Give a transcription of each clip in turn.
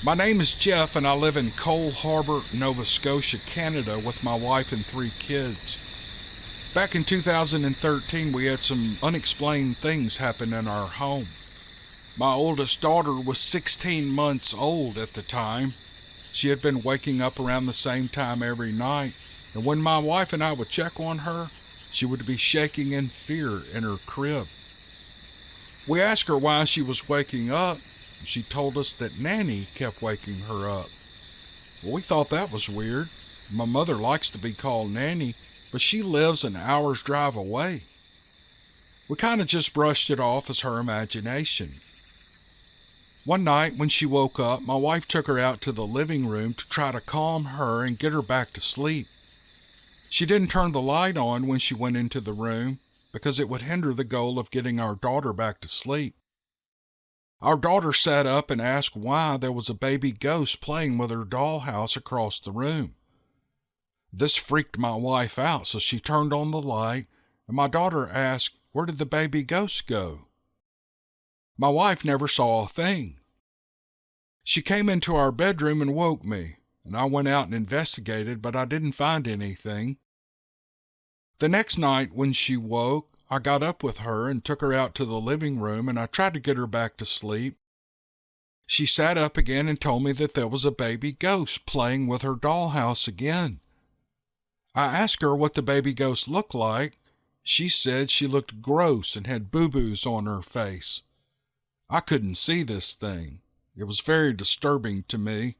My name is Jeff, and I live in Cole Harbour, Nova Scotia, Canada, with my wife and 3 kids. Back in 2013, we had some unexplained things happen in our home. My oldest daughter was 16 months old at the time. She had been waking up around the same time every night, and when my wife and I would check on her, she would be shaking in fear in her crib. We asked her why she was waking up. She told us that Nanny kept waking her up. Well, we thought that was weird. My mother likes to be called Nanny, but she lives an hour's drive away. We kind of just brushed it off as her imagination. One night when she woke up, my wife took her out to the living room to try to calm her and get her back to sleep. She didn't turn the light on when she went into the room because it would hinder the goal of getting our daughter back to sleep. Our daughter sat up and asked why there was a baby ghost playing with her dollhouse across the room. This freaked my wife out, so she turned on the light, and my daughter asked, "Where did the baby ghost go?" My wife never saw a thing. She came into our bedroom and woke me, and I went out and investigated, but I didn't find anything. The next night when she woke, I got up with her and took her out to the living room, and I tried to get her back to sleep. She sat up again and told me that there was a baby ghost playing with her dollhouse again. I asked her what the baby ghost looked like. She said she looked gross and had boo-boos on her face. I couldn't see this thing. It was very disturbing to me.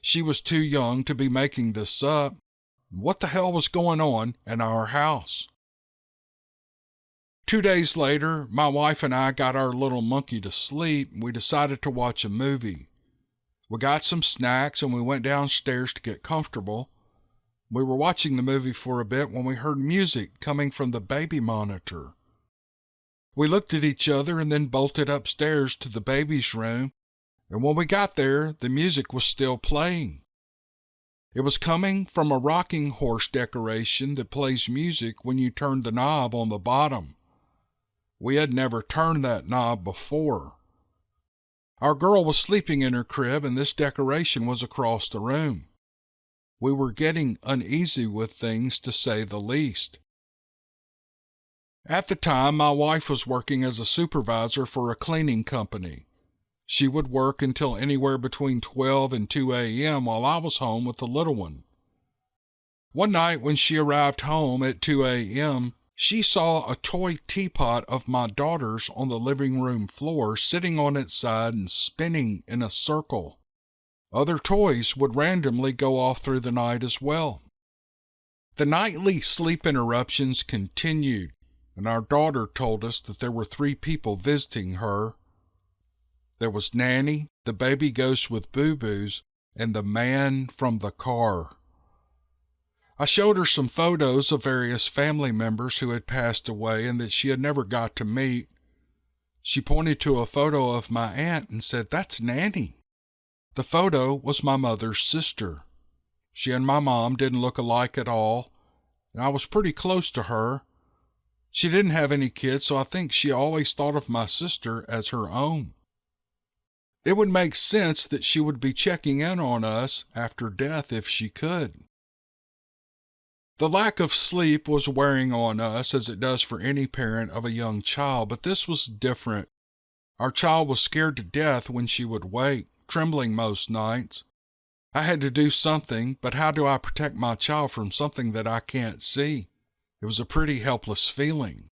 She was too young to be making this up. What the hell was going on in our house? 2 days later, my wife and I got our little monkey to sleep, and we decided to watch a movie. We got some snacks and we went downstairs to get comfortable. We were watching the movie for a bit when we heard music coming from the baby monitor. We looked at each other and then bolted upstairs to the baby's room, and when we got there, the music was still playing. It was coming from a rocking horse decoration that plays music when you turn the knob on the bottom. We had never turned that knob before. Our girl was sleeping in her crib, and this decoration was across the room. We were getting uneasy with things, to say the least. At the time, my wife was working as a supervisor for a cleaning company. She would work until anywhere between 12 and 2 a.m. while I was home with the little one. One night when she arrived home at 2 a.m., she saw a toy teapot of my daughter's on the living room floor, sitting on its side and spinning in a circle. Other toys would randomly go off through the night as well. The nightly sleep interruptions continued, and our daughter told us that there were 3 people visiting her. There was Nanny, the baby ghost with boo-boos, and the man from the car. I showed her some photos of various family members who had passed away and that she had never got to meet. She pointed to a photo of my aunt and said, "That's Nanny." The photo was my mother's sister. She and my mom didn't look alike at all, and I was pretty close to her. She didn't have any kids, so I think she always thought of my sister as her own. It would make sense that she would be checking in on us after death if she could. The lack of sleep was wearing on us, as it does for any parent of a young child, but this was different. Our child was scared to death when she would wake, trembling most nights. I had to do something, but how do I protect my child from something that I can't see? It was a pretty helpless feeling.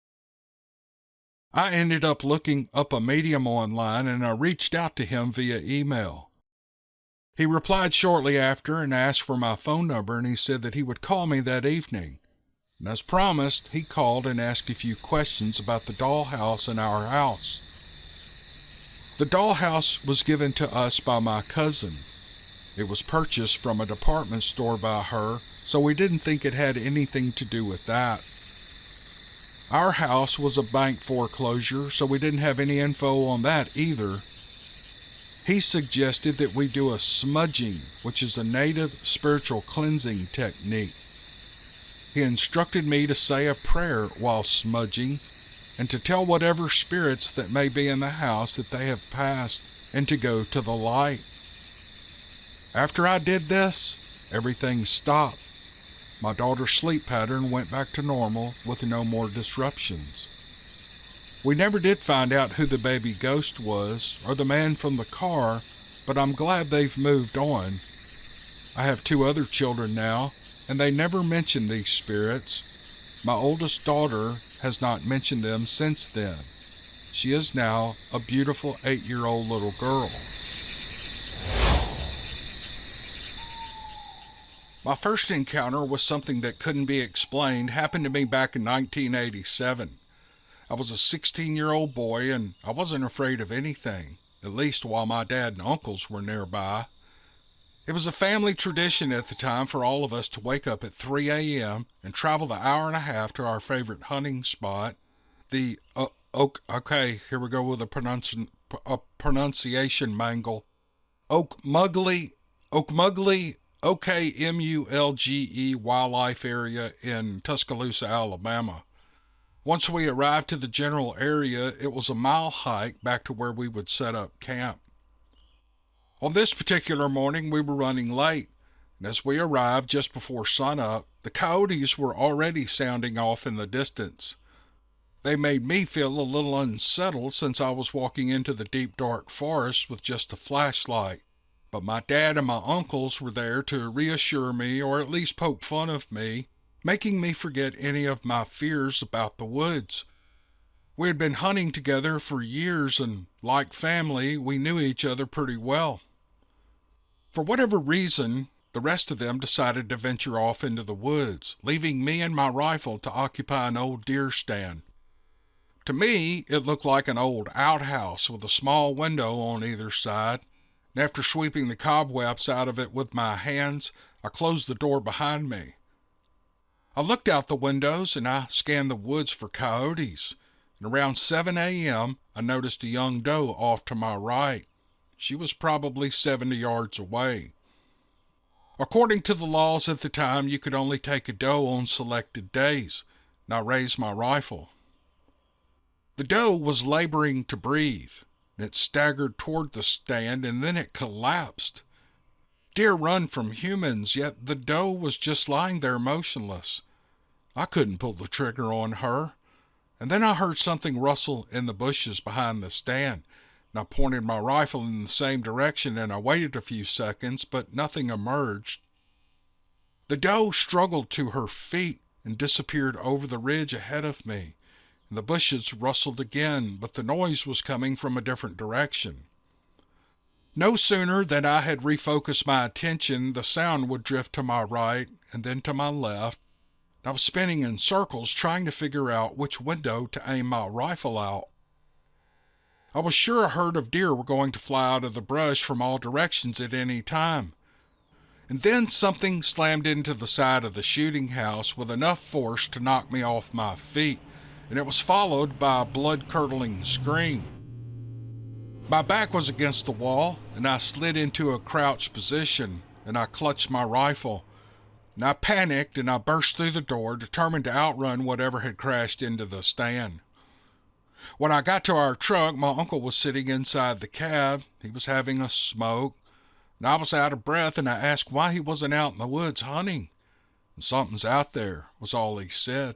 I ended up looking up a medium online, and I reached out to him via email. He replied shortly after and asked for my phone number, and he said that he would call me that evening. And as promised, he called and asked a few questions about the dollhouse in our house. The dollhouse was given to us by my cousin. It was purchased from a department store by her, so we didn't think it had anything to do with that. Our house was a bank foreclosure, so we didn't have any info on that either. He suggested that we do a smudging, which is a native spiritual cleansing technique. He instructed me to say a prayer while smudging and to tell whatever spirits that may be in the house that they have passed and to go to the light. After I did this, everything stopped. My daughter's sleep pattern went back to normal with no more disruptions. We never did find out who the baby ghost was or the man from the car, but I'm glad they've moved on. I have 2 other children now, and they never mention these spirits. My oldest daughter has not mentioned them since then. She is now a beautiful 8-year-old little girl. My first encounter with something that couldn't be explained happened to me back in 1987. I was a 16-year-old boy and I wasn't afraid of anything, at least while my dad and uncles were nearby. It was a family tradition at the time for all of us to wake up at 3 a.m. and travel the hour and a half to our favorite hunting spot, the, here we go with a pronunciation mangle, Okmulgee, OKMULGE Wildlife Area in Tuscaloosa, Alabama. Once we arrived to the general area, it was a mile hike back to where we would set up camp. On this particular morning, we were running late, and as we arrived just before sunup, the coyotes were already sounding off in the distance. They made me feel a little unsettled since I was walking into the deep dark forest with just a flashlight, but my dad and my uncles were there to reassure me or at least poke fun of me, making me forget any of my fears about the woods. We had been hunting together for years and, like family, we knew each other pretty well. For whatever reason, the rest of them decided to venture off into the woods, leaving me and my rifle to occupy an old deer stand. To me, it looked like an old outhouse with a small window on either side, and after sweeping the cobwebs out of it with my hands, I closed the door behind me. I looked out the windows and I scanned the woods for coyotes, and around 7 a.m., I noticed a young doe off to my right. She was probably 70 yards away. According to the laws at the time, you could only take a doe on selected days, and I raised my rifle. The doe was laboring to breathe. It staggered toward the stand, and then it collapsed. Deer run from humans, yet the doe was just lying there motionless. I couldn't pull the trigger on her. And then I heard something rustle in the bushes behind the stand, and I pointed my rifle in the same direction, and I waited a few seconds, but nothing emerged. The doe struggled to her feet and disappeared over the ridge ahead of me. The bushes rustled again, but the noise was coming from a different direction. No sooner than I had refocused my attention, the sound would drift to my right and then to my left. I was spinning in circles trying to figure out which window to aim my rifle out. I was sure a herd of deer were going to fly out of the brush from all directions at any time. And then something slammed into the side of the shooting house with enough force to knock me off my feet, and it was followed by a blood-curdling scream. My back was against the wall, and I slid into a crouched position, and I clutched my rifle. And I panicked, and I burst through the door, determined to outrun whatever had crashed into the stand. When I got to our truck, my uncle was sitting inside the cab. He was having a smoke, and I was out of breath, and I asked why he wasn't out in the woods hunting. And something's out there, was all he said.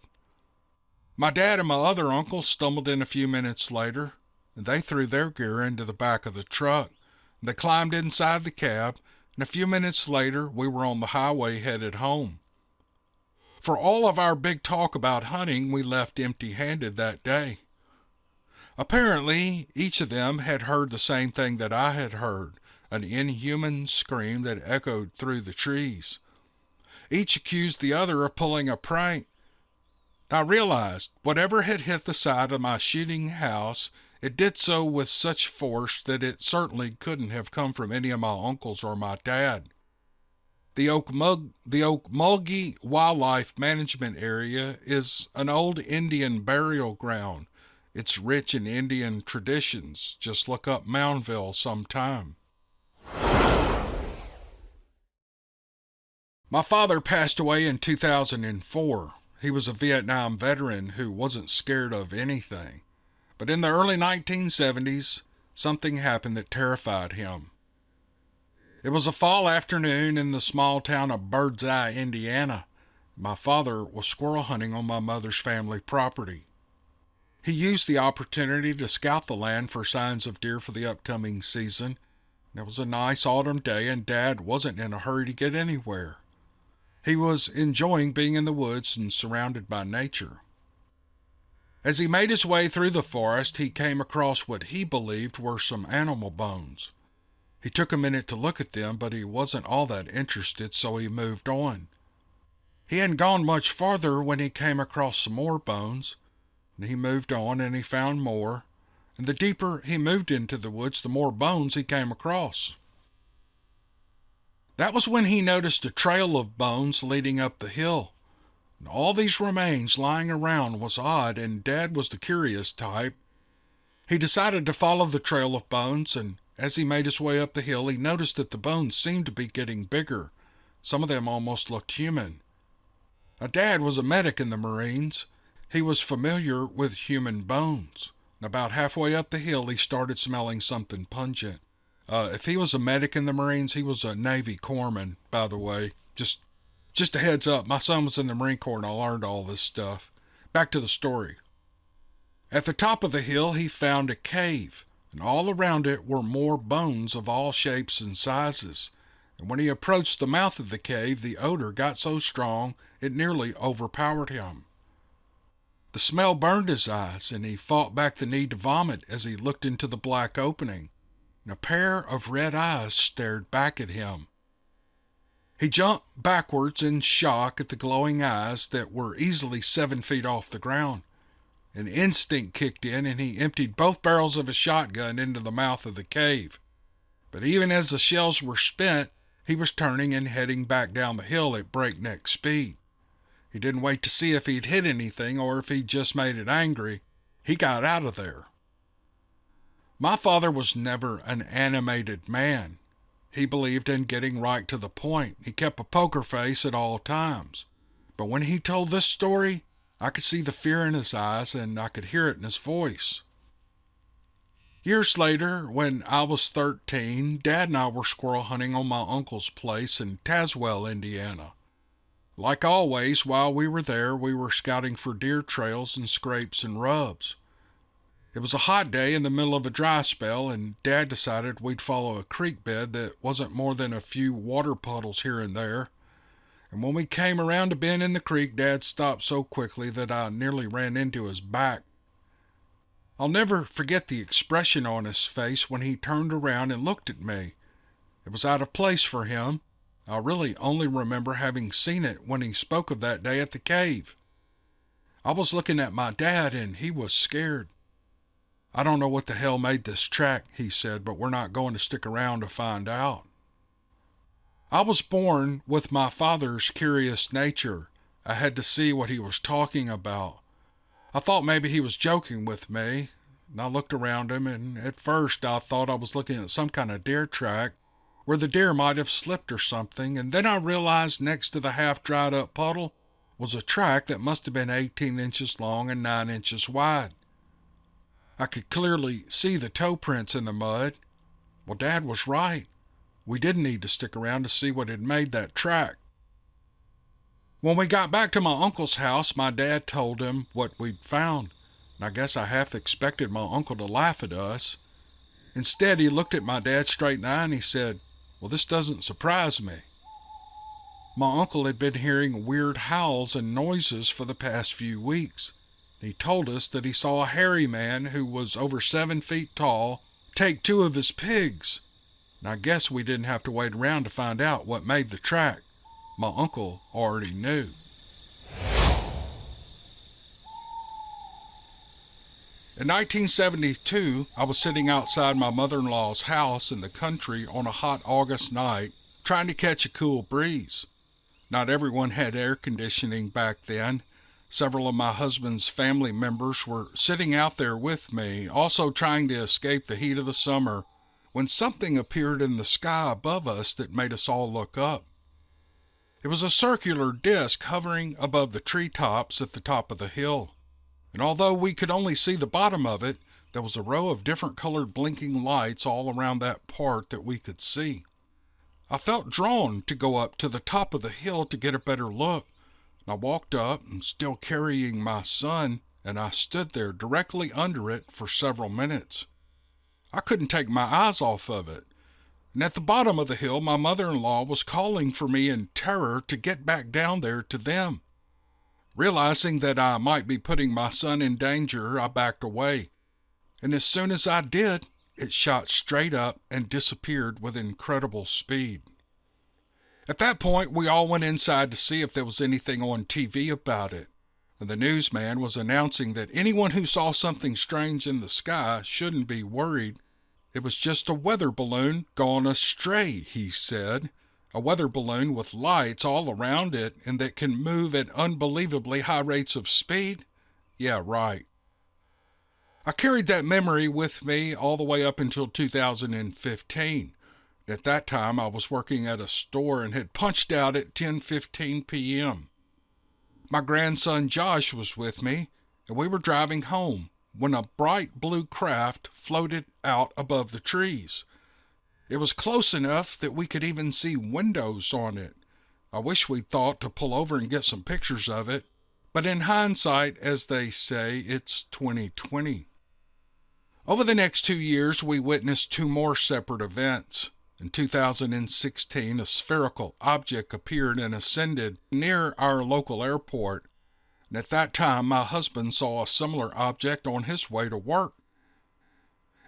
My dad and my other uncle stumbled in a few minutes later, and they threw their gear into the back of the truck. They climbed inside the cab, and a few minutes later, we were on the highway headed home. For all of our big talk about hunting, we left empty-handed that day. Apparently, each of them had heard the same thing that I had heard, an inhuman scream that echoed through the trees. Each accused the other of pulling a prank. I realized whatever had hit the side of my shooting house, it did so with such force that it certainly couldn't have come from any of my uncles or my dad. The Okmulgee Wildlife Management Area is an old Indian burial ground. It's rich in Indian traditions. Just look up Moundville sometime. My father passed away in 2004. He was a Vietnam veteran who wasn't scared of anything. But in the early 1970s, something happened that terrified him. It was a fall afternoon in the small town of Birdseye, Indiana. My father was squirrel hunting on my mother's family property. He used the opportunity to scout the land for signs of deer for the upcoming season. It was a nice autumn day, and Dad wasn't in a hurry to get anywhere. He was enjoying being in the woods and surrounded by nature. As he made his way through the forest, he came across what he believed were some animal bones. He took a minute to look at them, but he wasn't all that interested, so he moved on. He hadn't gone much farther when he came across some more bones. He moved on and he found more, and the deeper he moved into the woods, the more bones he came across. That was when he noticed a trail of bones leading up the hill. And all these remains lying around was odd, and Dad was the curious type. He decided to follow the trail of bones, and as he made his way up the hill, he noticed that the bones seemed to be getting bigger. Some of them almost looked human. Now, Dad was a medic in the Marines. He was familiar with human bones. And about halfway up the hill, he started smelling something pungent. If he was a medic in the Marines, he was a Navy corpsman, by the way. Just a heads up, my son was in the Marine Corps and I learned all this stuff. Back to the story. At the top of the hill, he found a cave, and all around it were more bones of all shapes and sizes. And when he approached the mouth of the cave, the odor got so strong it nearly overpowered him. The smell burned his eyes, and he fought back the need to vomit as he looked into the black opening. And a pair of red eyes stared back at him. He jumped backwards in shock at the glowing eyes that were easily 7 feet off the ground. An instinct kicked in, and he emptied both barrels of his shotgun into the mouth of the cave. But even as the shells were spent, he was turning and heading back down the hill at breakneck speed. He didn't wait to see if he'd hit anything or if he'd just made it angry. He got out of there. My father was never an animated man. He believed in getting right to the point. He kept a poker face at all times. But when he told this story, I could see the fear in his eyes and I could hear it in his voice. Years later, when I was 13, Dad and I were squirrel hunting on my uncle's place in Tazewell, Indiana. Like always, while we were there, we were scouting for deer trails and scrapes and rubs. It was a hot day in the middle of a dry spell, and Dad decided we'd follow a creek bed that wasn't more than a few water puddles here and there. And when we came around a bend in the creek, Dad stopped so quickly that I nearly ran into his back. I'll never forget the expression on his face when he turned around and looked at me. It was out of place for him. I really only remember having seen it when he spoke of that day at the cave. I was looking at my dad, and he was scared. "I don't know what the hell made this track," he said, "but we're not going to stick around to find out." I was born with my father's curious nature. I had to see what he was talking about. I thought maybe he was joking with me, and I looked around him, and at first I thought I was looking at some kind of deer track where the deer might have slipped or something, and then I realized next to the half-dried up puddle was a track that must have been 18 inches long and 9 inches wide. I could clearly see the toe prints in the mud. Well, Dad was right. We didn't need to stick around to see what had made that track. When we got back to my uncle's house, my dad told him what we'd found, and I guess I half expected my uncle to laugh at us. Instead, he looked at my dad straight in the eye and he said, "Well, this doesn't surprise me." My uncle had been hearing weird howls and noises for the past few weeks. He told us that he saw a hairy man who was over 7 feet tall take 2 of his pigs. And I guess we didn't have to wait around to find out what made the track. My uncle already knew. In 1972, I was sitting outside my mother-in-law's house in the country on a hot August night, trying to catch a cool breeze. Not everyone had air conditioning back then. Several of my husband's family members were sitting out there with me, also trying to escape the heat of the summer, when something appeared in the sky above us that made us all look up. It was a circular disc hovering above the treetops at the top of the hill. And although we could only see the bottom of it, there was a row of different colored blinking lights all around that part that we could see. I felt drawn to go up to the top of the hill to get a better look. I walked up and still carrying my son, and I stood there directly under it for several minutes. I couldn't take my eyes off of it. And at the bottom of the hill, my mother-in-law was calling for me in terror to get back down there to them. Realizing that I might be putting my son in danger, I backed away. And as soon as I did, it shot straight up and disappeared with incredible speed. At that point, we all went inside to see if there was anything on TV about it. And the newsman was announcing that anyone who saw something strange in the sky shouldn't be worried. It was just a weather balloon gone astray, he said. A weather balloon with lights all around it and that can move at unbelievably high rates of speed? Yeah, right. I carried that memory with me all the way up until 2015. At that time, I was working at a store and had punched out at 10:15 p.m. My grandson Josh was with me, and we were driving home when a bright blue craft floated out above the trees. It was close enough that we could even see windows on it. I wish we'd thought to pull over and get some pictures of it, but in hindsight, as they say, it's 2020. Over the next 2 years, we witnessed 2 more separate events. In 2016, a spherical object appeared and ascended near our local airport, and at that time my husband saw a similar object on his way to work.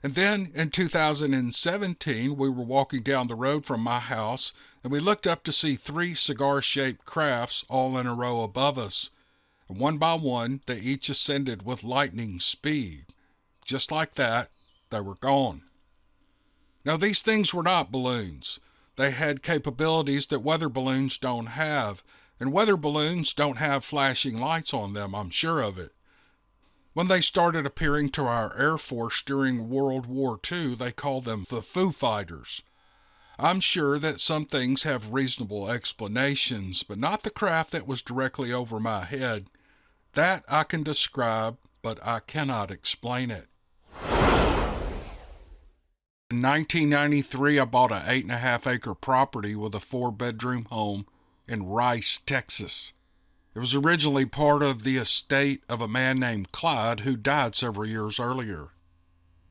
And then in 2017, we were walking down the road from my house, and we looked up to see 3 cigar-shaped crafts all in a row above us, and one by one they each ascended with lightning speed. Just like that, they were gone. Now, these things were not balloons. They had capabilities that weather balloons don't have, and weather balloons don't have flashing lights on them, I'm sure of it. When they started appearing to our Air Force during World War II, they called them the Foo Fighters. I'm sure that some things have reasonable explanations, but not the craft that was directly over my head. That I can describe, but I cannot explain it. In 1993, I bought an 8.5-acre property with a 4-bedroom home in Rice, Texas. It was originally part of the estate of a man named Clyde who died several years earlier.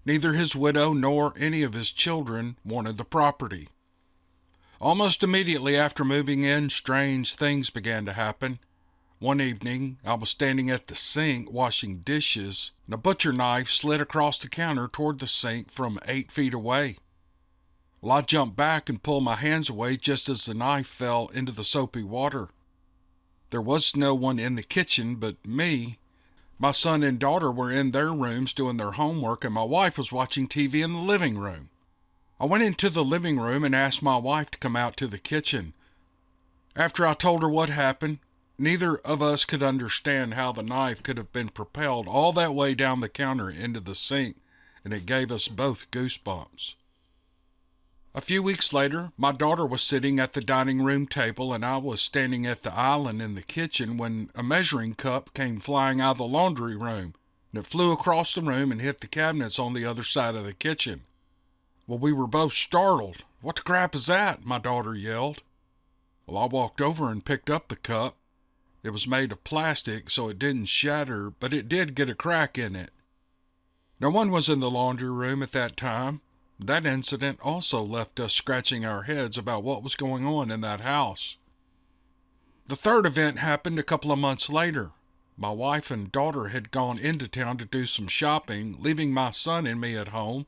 Neither his widow nor any of his children wanted the property. Almost immediately after moving in, strange things began to happen. One evening, I was standing at the sink washing dishes, and a butcher knife slid across the counter toward the sink from 8 feet away. Well, I jumped back and pulled my hands away just as the knife fell into the soapy water. There was no one in the kitchen but me. My son and daughter were in their rooms doing their homework, and my wife was watching TV in the living room. I went into the living room and asked my wife to come out to the kitchen. After I told her what happened, neither of us could understand how the knife could have been propelled all that way down the counter into the sink, and it gave us both goosebumps. A few weeks later, my daughter was sitting at the dining room table, and I was standing at the island in the kitchen when a measuring cup came flying out of the laundry room, and it flew across the room and hit the cabinets on the other side of the kitchen. Well, we were both startled. "What the crap is that?" my daughter yelled. Well, I walked over and picked up the cup. It was made of plastic, so it didn't shatter, but it did get a crack in it. No one was in the laundry room at that time. That incident also left us scratching our heads about what was going on in that house. The third event happened a couple of months later. My wife and daughter had gone into town to do some shopping, leaving my son and me at home.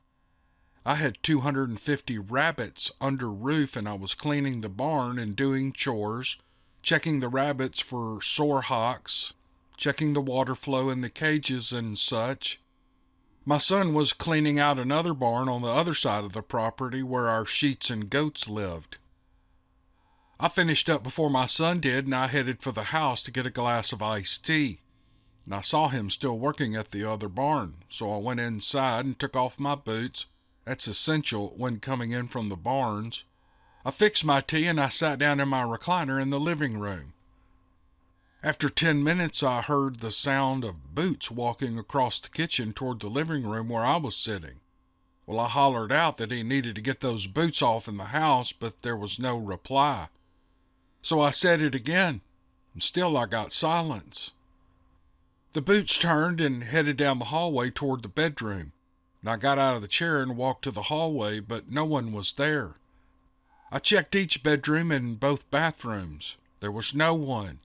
I had 250 rabbits under roof, and I was cleaning the barn and doing chores, checking the rabbits for sore hocks, checking the water flow in the cages and such. My son was cleaning out another barn on the other side of the property where our sheets and goats lived. I finished up before my son did, and I headed for the house to get a glass of iced tea. And I saw him still working at the other barn, so I went inside and took off my boots. That's essential when coming in from the barns. I fixed my tea and I sat down in my recliner in the living room. After 10 minutes, I heard the sound of boots walking across the kitchen toward the living room where I was sitting. Well, I hollered out that he needed to get those boots off in the house, but there was no reply. So I said it again, and still I got silence. The boots turned and headed down the hallway toward the bedroom, and I got out of the chair and walked to the hallway, but no one was there. I checked each bedroom and both bathrooms. There was no one.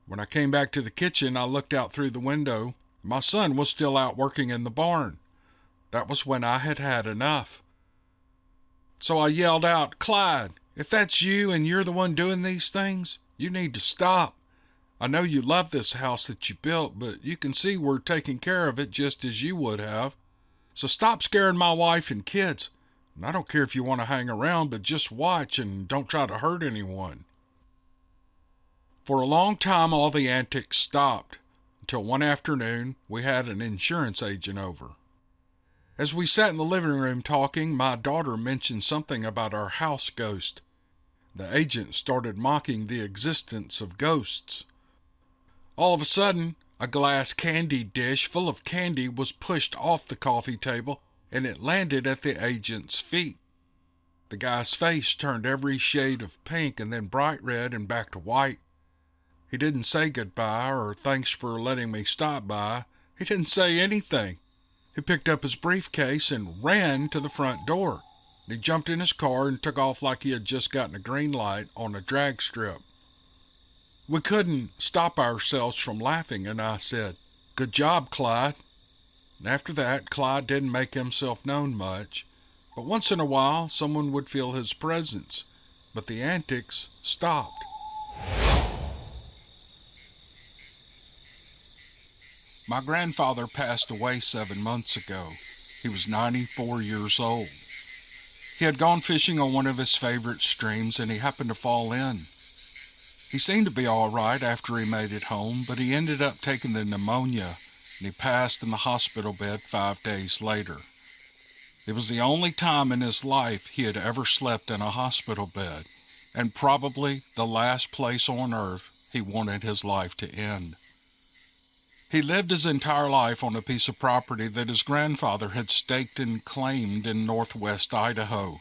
When I came back to the kitchen, I looked out through the window. My son was still out working in the barn. That was when I had had enough. So I yelled out, "Clyde, if that's you and you're the one doing these things, you need to stop. I know you love this house that you built, but you can see we're taking care of it just as you would have. So stop scaring my wife and kids. And I don't care if you want to hang around, but just watch and don't try to hurt anyone." For a long time, all the antics stopped, until one afternoon we had an insurance agent over. As we sat in the living room talking, my daughter mentioned something about our house ghost. The agent started mocking the existence of ghosts. All of a sudden, a glass candy dish full of candy was pushed off the coffee table, and it landed at the agent's feet. The guy's face turned every shade of pink and then bright red and back to white. He didn't say goodbye or thanks for letting me stop by. He didn't say anything. He picked up his briefcase and ran to the front door. He jumped in his car and took off like he had just gotten a green light on a drag strip. We couldn't stop ourselves from laughing, and I said, "Good job, Clyde." And after that, Clyde didn't make himself known much, but once in a while someone would feel his presence, but the antics stopped. My grandfather passed away 7 months ago. He was 94 years old. He had gone fishing on one of his favorite streams, and he happened to fall in. He seemed to be all right after he made it home, but he ended up taking the pneumonia, and he passed in the hospital bed 5 days later. It was the only time in his life he had ever slept in a hospital bed, and probably the last place on earth he wanted his life to end. He lived his entire life on a piece of property that his grandfather had staked and claimed in northwest Idaho.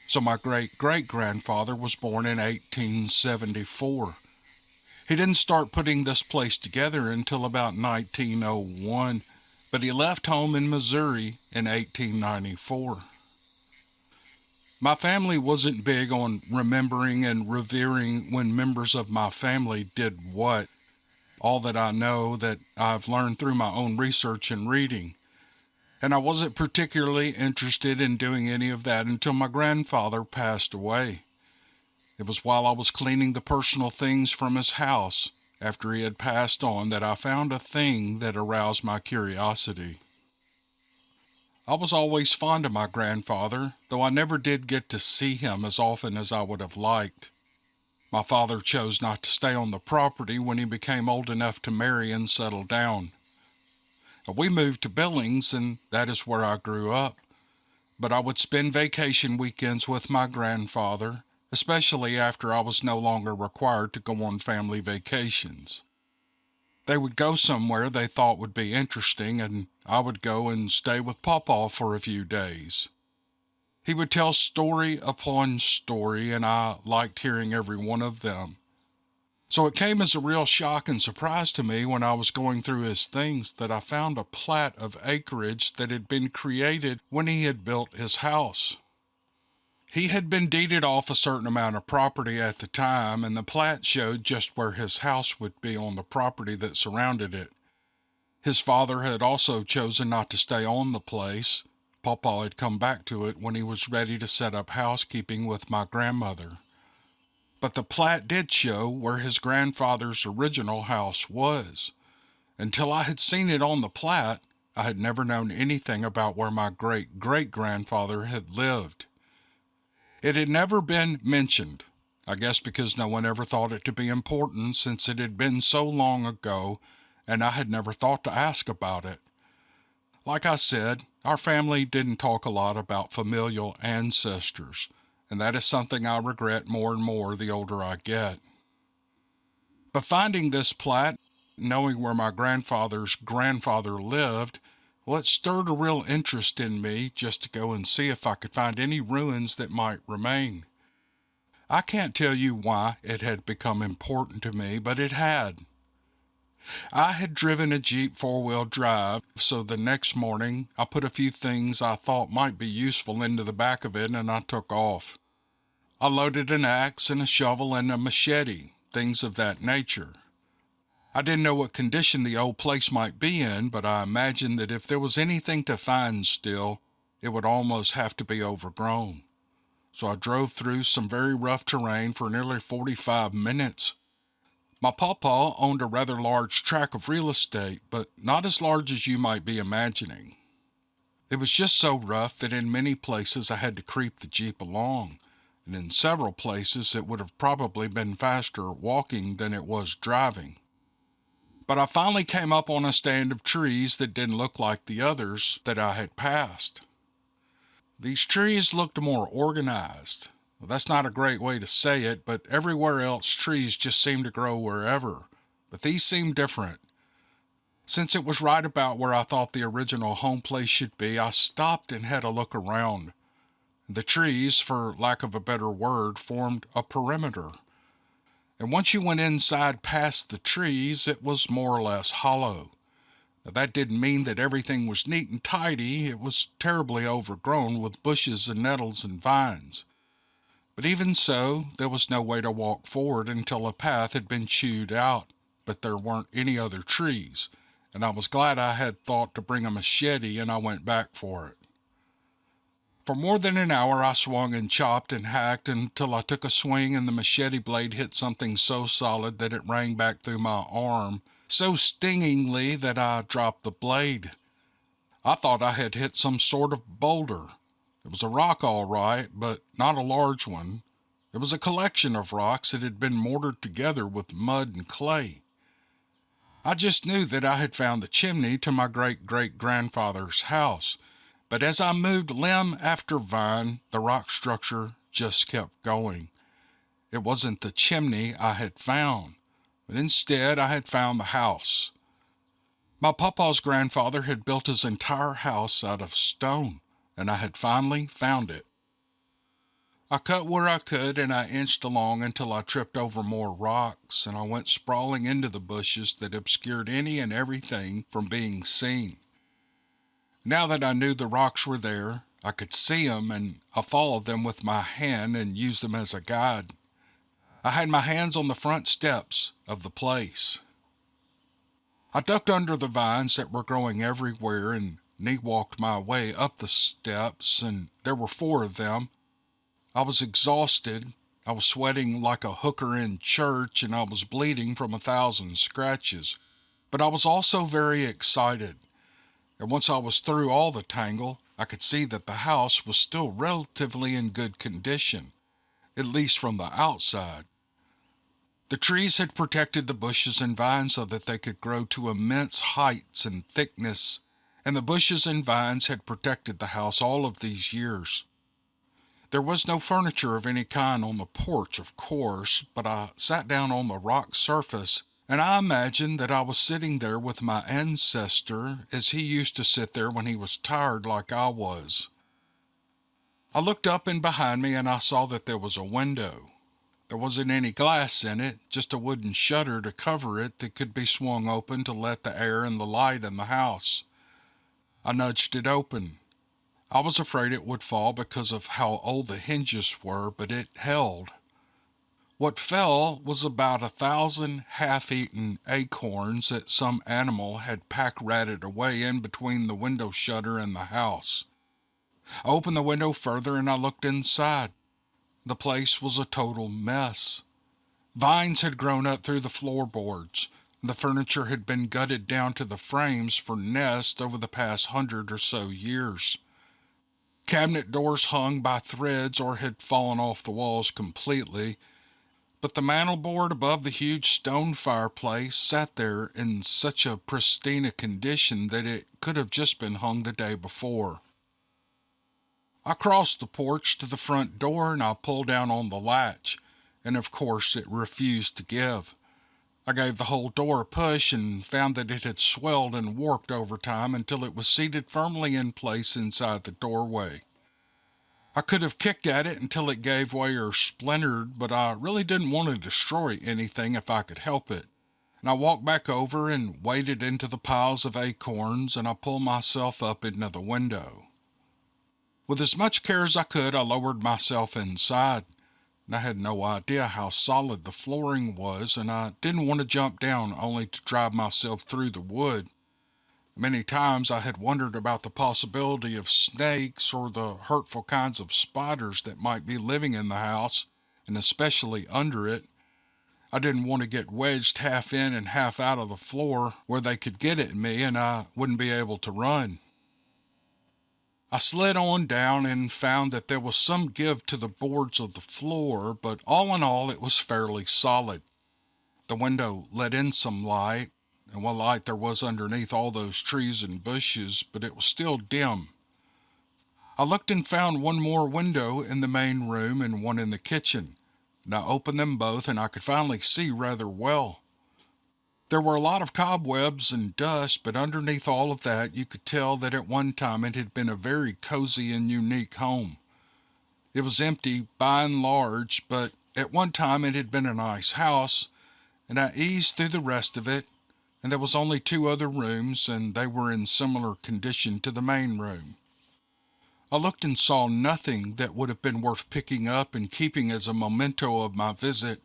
So my great-great-grandfather was born in 1874. He didn't start putting this place together until about 1901, but he left home in Missouri in 1894. My family wasn't big on remembering and revering when members of my family did what. All that I know that I've learned through my own research and reading. And I wasn't particularly interested in doing any of that until my grandfather passed away. It was while I was cleaning the personal things from his house after he had passed on that I found a thing that aroused my curiosity. I was always fond of my grandfather, though I never did get to see him as often as I would have liked. My father chose not to stay on the property when he became old enough to marry and settle down. We moved to Billings, and that is where I grew up. But I would spend vacation weekends with my grandfather, especially after I was no longer required to go on family vacations. They would go somewhere they thought would be interesting, and I would go and stay with Pawpaw for a few days. He would tell story upon story, and I liked hearing every one of them. So it came as a real shock and surprise to me when I was going through his things that I found a plat of acreage that had been created when he had built his house. He had been deeded off a certain amount of property at the time, and the plat showed just where his house would be on the property that surrounded it. His father had also chosen not to stay on the place. Pawpaw had come back to it when he was ready to set up housekeeping with my grandmother. But the plat did show where his grandfather's original house was. Until I had seen it on the plat, I had never known anything about where my great-great-grandfather had lived. It had never been mentioned, I guess because no one ever thought it to be important since it had been so long ago, and I had never thought to ask about it. Like I said, our family didn't talk a lot about familial ancestors, and that is something I regret more and more the older I get. But finding this plat, knowing where my grandfather's grandfather lived, Well, it stirred a real interest in me just to go and see if I could find any ruins that might remain. I can't tell you why it had become important to me, but it had. I had driven a Jeep four-wheel drive, so the next morning I put a few things I thought might be useful into the back of it and I took off. I loaded an axe and a shovel and a machete, things of that nature. I didn't know what condition the old place might be in, but I imagined that if there was anything to find still, it would almost have to be overgrown. So I drove through some very rough terrain for nearly 45 minutes. My pawpaw owned a rather large tract of real estate, but not as large as you might be imagining. It was just so rough that in many places I had to creep the Jeep along, and in several places it would have probably been faster walking than it was driving. But I finally came up on a stand of trees that didn't look like the others that I had passed. These trees looked more organized. Well, that's not a great way to say it, but everywhere else trees just seemed to grow wherever. But these seemed different. Since it was right about where I thought the original home place should be, I stopped and had a look around. The trees, for lack of a better word, formed a perimeter. And once you went inside past the trees, it was more or less hollow. Now, that didn't mean that everything was neat and tidy. It was terribly overgrown with bushes and nettles and vines. But even so, there was no way to walk forward until a path had been chewed out, but there weren't any other trees, and I was glad I had thought to bring a machete, and I went back for it. For more than an hour I swung and chopped and hacked until I took a swing and the machete blade hit something so solid that it rang back through my arm, so stingingly that I dropped the blade. I thought I had hit some sort of boulder. It was a rock all right, but not a large one. It was a collection of rocks that had been mortared together with mud and clay. I just knew that I had found the chimney to my great-great-grandfather's house, but as I moved limb after vine, the rock structure just kept going. It wasn't the chimney I had found, but instead I had found the house. My papa's grandfather had built his entire house out of stone, and I had finally found it. I cut where I could, and I inched along until I tripped over more rocks, and I went sprawling into the bushes that obscured any and everything from being seen. Now that I knew the rocks were there, I could see them, and I followed them with my hand and used them as a guide. I had my hands on the front steps of the place. I ducked under the vines that were growing everywhere and knee-walked my way up the steps, and there were 4 of them. I was exhausted. I was sweating like a hooker in church, and I was bleeding from 1,000 scratches. But I was also very excited. And once I was through all the tangle, I could see that the house was still relatively in good condition, at least from the outside. The trees had protected the bushes and vines so that they could grow to immense heights and thickness, and the bushes and vines had protected the house all of these years. There was no furniture of any kind on the porch, of course, but I sat down on the rock surface, and I imagined that I was sitting there with my ancestor as he used to sit there when he was tired like I was. I looked up and behind me, and I saw that there was a window. There wasn't any glass in it, just a wooden shutter to cover it that could be swung open to let the air and the light in the house. I nudged it open. I was afraid it would fall because of how old the hinges were, but it held. What fell was about 1,000 half-eaten acorns that some animal had pack-ratted away in between the window shutter and the house. I opened the window further and I looked inside. The place was a total mess. Vines had grown up through the floorboards. The furniture had been gutted down to the frames for nests over the past 100 or so years. Cabinet doors hung by threads or had fallen off the walls completely, but the mantelboard above the huge stone fireplace sat there in such a pristine a condition that it could have just been hung the day before. I crossed the porch to the front door and I pulled down on the latch, and of course it refused to give. I gave the whole door a push and found that it had swelled and warped over time until it was seated firmly in place inside the doorway. I could have kicked at it until it gave way or splintered, but I really didn't want to destroy anything if I could help it. And I walked back over and waded into the piles of acorns, and I pulled myself up into the window. With as much care as I could, I lowered myself inside. And I had no idea how solid the flooring was, and I didn't want to jump down only to drive myself through the wood. Many times I had wondered about the possibility of snakes or the hurtful kinds of spiders that might be living in the house, and especially under it. I didn't want to get wedged half in and half out of the floor where they could get at me and I wouldn't be able to run. I slid on down and found that there was some give to the boards of the floor, but all in all it was fairly solid. The window let in some light, and what light there was underneath all those trees and bushes, but it was still dim. I looked and found one more window in the main room and one in the kitchen, and I opened them both and I could finally see rather well. There were a lot of cobwebs and dust, but underneath all of that you could tell that at one time it had been a very cozy and unique home. It was empty by and large, but at one time it had been a nice house, and I eased through the rest of it, and there was only 2 other rooms, and they were in similar condition to the main room. I looked and saw nothing that would have been worth picking up and keeping as a memento of my visit.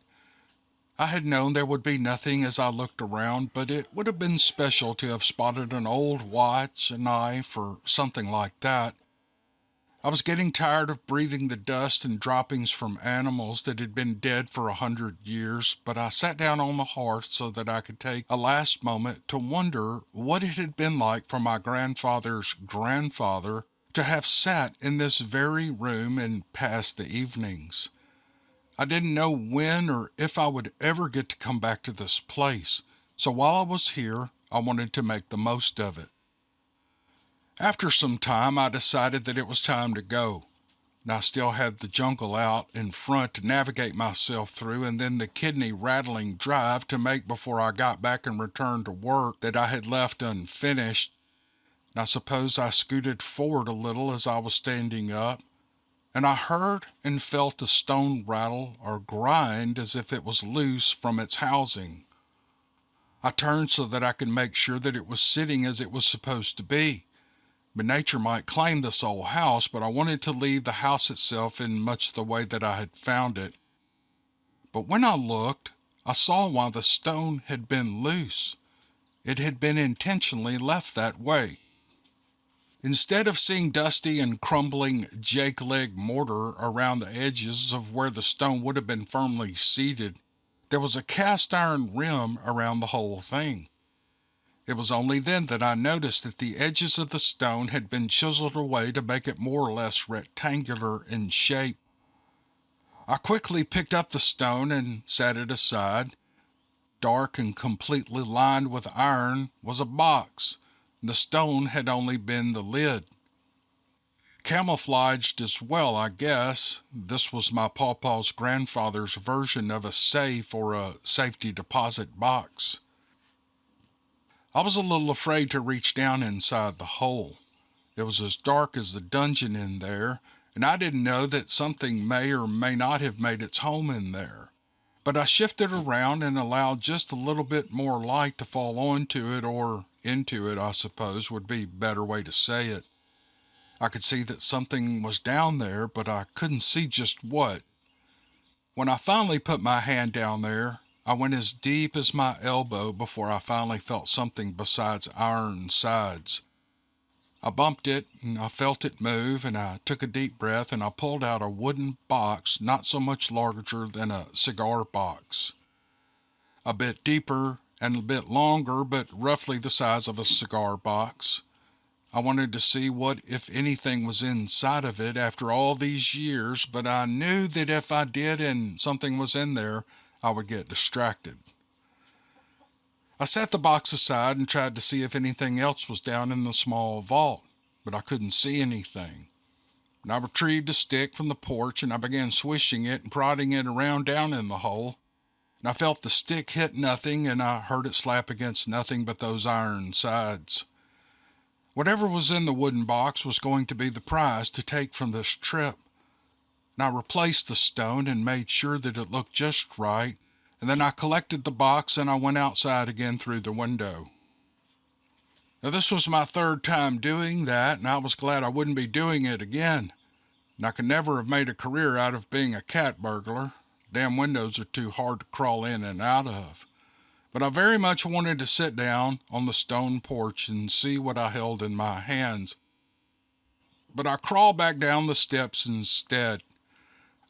I had known there would be nothing as I looked around, but it would have been special to have spotted an old watch, a knife, or something like that. I was getting tired of breathing the dust and droppings from animals that had been dead for 100 years, but I sat down on the hearth so that I could take a last moment to wonder what it had been like for my grandfather's grandfather to have sat in this very room and passed the evenings. I didn't know when or if I would ever get to come back to this place, so while I was here, I wanted to make the most of it. After some time, I decided that it was time to go, and I still had the jungle out in front to navigate myself through, and then the kidney-rattling drive to make before I got back and returned to work that I had left unfinished. And I suppose I scooted forward a little as I was standing up, and I heard and felt a stone rattle or grind as if it was loose from its housing. I turned so that I could make sure that it was sitting as it was supposed to be. But nature might claim this old house, but I wanted to leave the house itself in much the way that I had found it. But when I looked, I saw why the stone had been loose. It had been intentionally left that way. Instead of seeing dusty and crumbling jake-leg mortar around the edges of where the stone would have been firmly seated, there was a cast-iron rim around the whole thing. It was only then that I noticed that the edges of the stone had been chiseled away to make it more or less rectangular in shape. I quickly picked up the stone and set it aside. Dark and completely lined with iron was a box. The stone had only been the lid. Camouflaged as well, I guess. This was my pawpaw's grandfather's version of a safe or a safety deposit box. I was a little afraid to reach down inside the hole. It was as dark as the dungeon in there, and I didn't know that something may or may not have made its home in there. But I shifted around and allowed just a little bit more light to fall onto it, or into it, I suppose would be a better way to say it. I could see that something was down there, but I couldn't see just what. When I finally put my hand down there, I went as deep as my elbow before I finally felt something besides iron sides. I bumped it, and I felt it move, and I took a deep breath, and I pulled out a wooden box not so much larger than a cigar box. A bit deeper and a bit longer, but roughly the size of a cigar box. I wanted to see what, if anything, was inside of it after all these years, but I knew that if I did and something was in there, I would get distracted. I set the box aside and tried to see if anything else was down in the small vault, but I couldn't see anything. And I retrieved a stick from the porch and I began swishing it and prodding it around down in the hole. and I felt the stick hit nothing, and I heard it slap against nothing but those iron sides. Whatever was in the wooden box was going to be the prize to take from this trip. And I replaced the stone and made sure that it looked just right, and then I collected the box and I went outside again through the window. Now, this was my third time doing that, and I was glad I wouldn't be doing it again. And I could never have made a career out of being a cat burglar. Damn windows are too hard to crawl in and out of. But I very much wanted to sit down on the stone porch and see what I held in my hands. But I crawled back down the steps instead.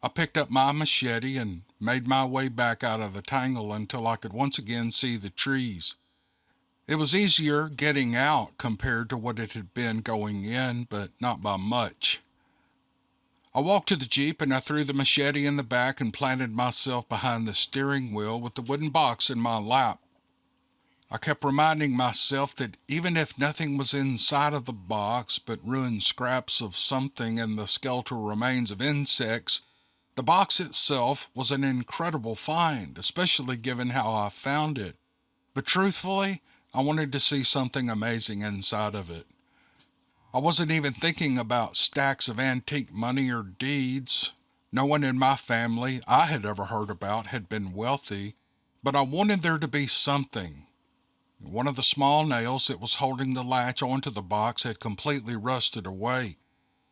I picked up my machete and made my way back out of the tangle until I could once again see the trees. It was easier getting out compared to what it had been going in, but not by much. I walked to the Jeep and I threw the machete in the back and planted myself behind the steering wheel with the wooden box in my lap. I kept reminding myself that even if nothing was inside of the box but ruined scraps of something and the skeletal remains of insects, the box itself was an incredible find, especially given how I found it. But truthfully, I wanted to see something amazing inside of it. I wasn't even thinking about stacks of antique money or deeds. No one in my family I had ever heard about had been wealthy, but I wanted there to be something. One of the small nails that was holding the latch onto the box had completely rusted away,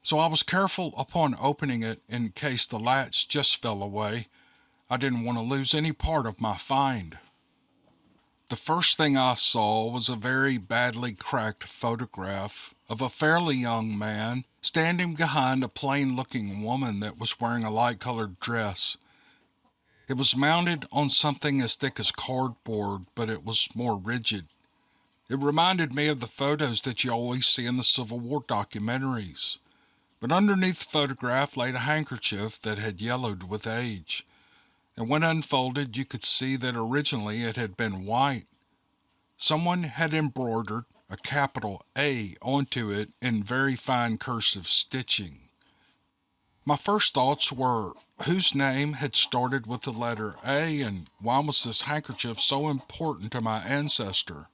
so I was careful upon opening it in case the latch just fell away. I didn't want to lose any part of my find. The first thing I saw was a very badly cracked photograph of a fairly young man standing behind a plain-looking woman that was wearing a light-colored dress. It was mounted on something as thick as cardboard, but it was more rigid. It reminded me of the photos that you always see in the Civil War documentaries. But underneath the photograph laid a handkerchief that had yellowed with age. And when unfolded, you could see that originally it had been white. Someone had embroidered a capital A onto it in very fine cursive stitching. My first thoughts were, whose name had started with the letter A, and why was this handkerchief so important to my ancestor?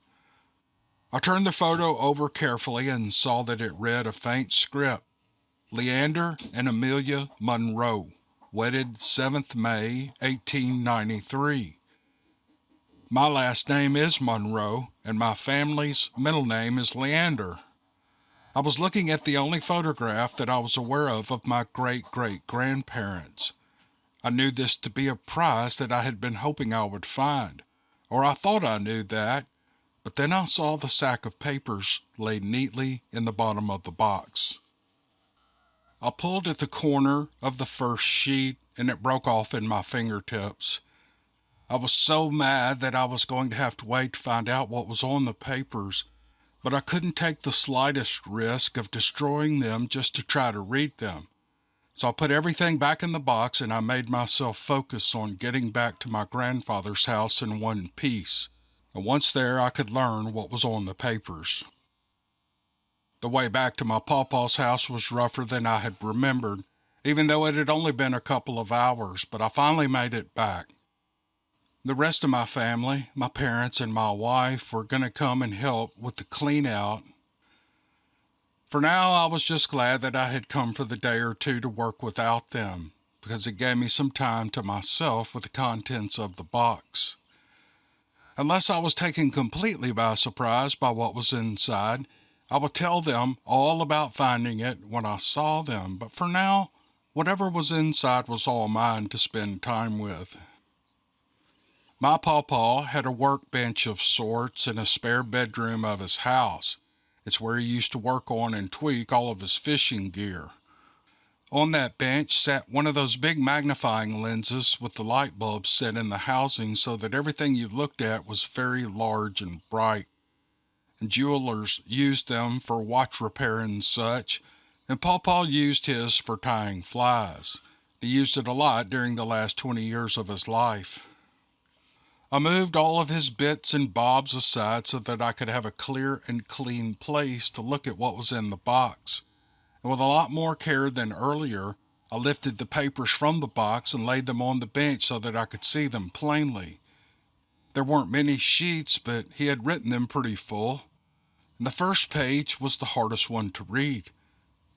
I turned the photo over carefully and saw that it read a faint script. Leander and Amelia Monroe, wedded 7th May, 1893. My last name is Monroe, and my family's middle name is Leander. I was looking at the only photograph that I was aware of my great-great-grandparents. I knew this to be a prize that I had been hoping I would find, or I thought I knew that, but then I saw the sack of papers laid neatly in the bottom of the box. I pulled at the corner of the first sheet, and it broke off in my fingertips. I was so mad that I was going to have to wait to find out what was on the papers, but I couldn't take the slightest risk of destroying them just to try to read them. So I put everything back in the box and I made myself focus on getting back to my grandfather's house in one piece. And once there, I could learn what was on the papers. The way back to my pawpaw's house was rougher than I had remembered, even though it had only been a couple of hours, but I finally made it back. The rest of my family, my parents and my wife, were going to come and help with the clean out. For now, I was just glad that I had come for the day or two to work without them, because it gave me some time to myself with the contents of the box. Unless I was taken completely by surprise by what was inside, I would tell them all about finding it when I saw them, but for now, whatever was inside was all mine to spend time with. My pawpaw had a workbench of sorts in a spare bedroom of his house. It's where he used to work on and tweak all of his fishing gear. On that bench sat one of those big magnifying lenses with the light bulbs set in the housing so that everything you looked at was very large and bright. And jewelers used them for watch repair and such, and Pawpaw used his for tying flies. He used it a lot during the last 20 years of his life. I moved all of his bits and bobs aside so that I could have a clear and clean place to look at what was in the box. And with a lot more care than earlier, I lifted the papers from the box and laid them on the bench so that I could see them plainly. There weren't many sheets, but he had written them pretty full, and the first page was the hardest one to read.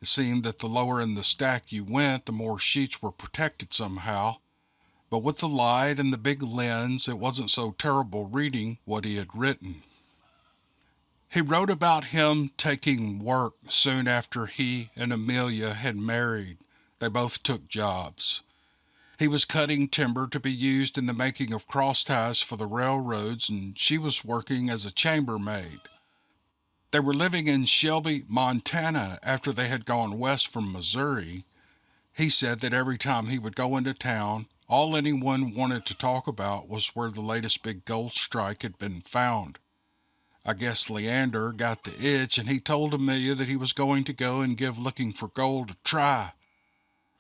It seemed that the lower in the stack you went, the more sheets were protected somehow, but with the light and the big lens, it wasn't so terrible reading what he had written. He wrote about him taking work soon after he and Amelia had married. They both took jobs. He was cutting timber to be used in the making of cross ties for the railroads, and she was working as a chambermaid. They were living in Shelby, Montana after they had gone west from Missouri. He said that every time he would go into town, all anyone wanted to talk about was where the latest big gold strike had been found. I guess Leander got the itch, and he told Amelia that he was going to go and give looking for gold a try.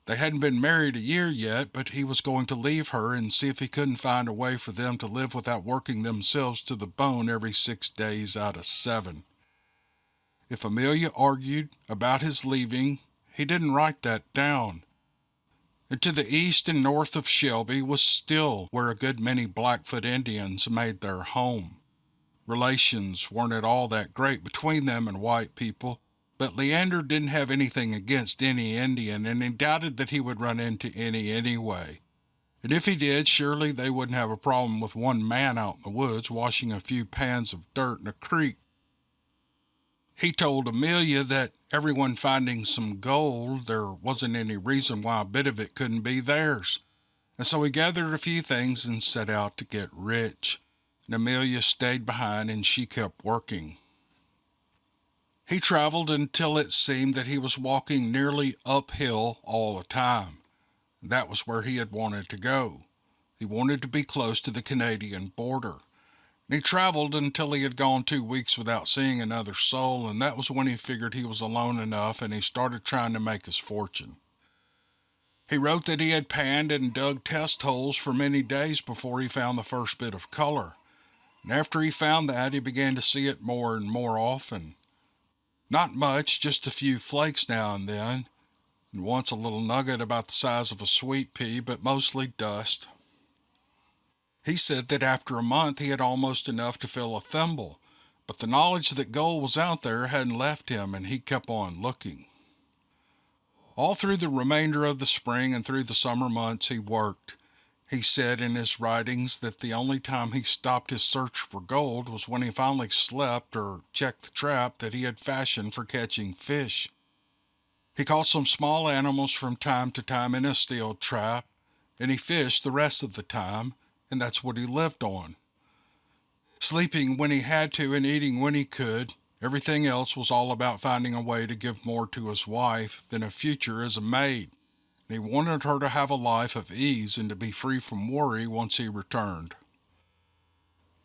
They hadn't been married a year yet, but he was going to leave her and see if he couldn't find a way for them to live without working themselves to the bone every 6 days out of 7. If Amelia argued about his leaving, he didn't write that down. And to the east and north of Shelby was still where a good many Blackfoot Indians made their home. Relations weren't at all that great between them and white people, but Leander didn't have anything against any Indian, and he doubted that he would run into any anyway. And if he did, surely they wouldn't have a problem with one man out in the woods washing a few pans of dirt in a creek. He told Amelia that everyone finding some gold, there wasn't any reason why a bit of it couldn't be theirs. And so he gathered a few things and set out to get rich. And Amelia stayed behind and she kept working. He traveled until it seemed that he was walking nearly uphill all the time. That was where he had wanted to go. He wanted to be close to the Canadian border. And he traveled until he had gone 2 weeks without seeing another soul, and that was when he figured he was alone enough and he started trying to make his fortune. He wrote that he had panned and dug test holes for many days before he found the first bit of color. And after he found that, he began to see it more and more often. Not much, just a few flakes now and then, and once a little nugget about the size of a sweet pea, but mostly dust. He said that after a month he had almost enough to fill a thimble, but the knowledge that gold was out there hadn't left him, and he kept on looking. All through the remainder of the spring and through the summer months he worked. He said in his writings that the only time he stopped his search for gold was when he finally slept or checked the trap that he had fashioned for catching fish. He caught some small animals from time to time in a steel trap, and he fished the rest of the time, and that's what he lived on. Sleeping when he had to and eating when he could, everything else was all about finding a way to give more to his wife than a future as a maid. And he wanted her to have a life of ease and to be free from worry once he returned.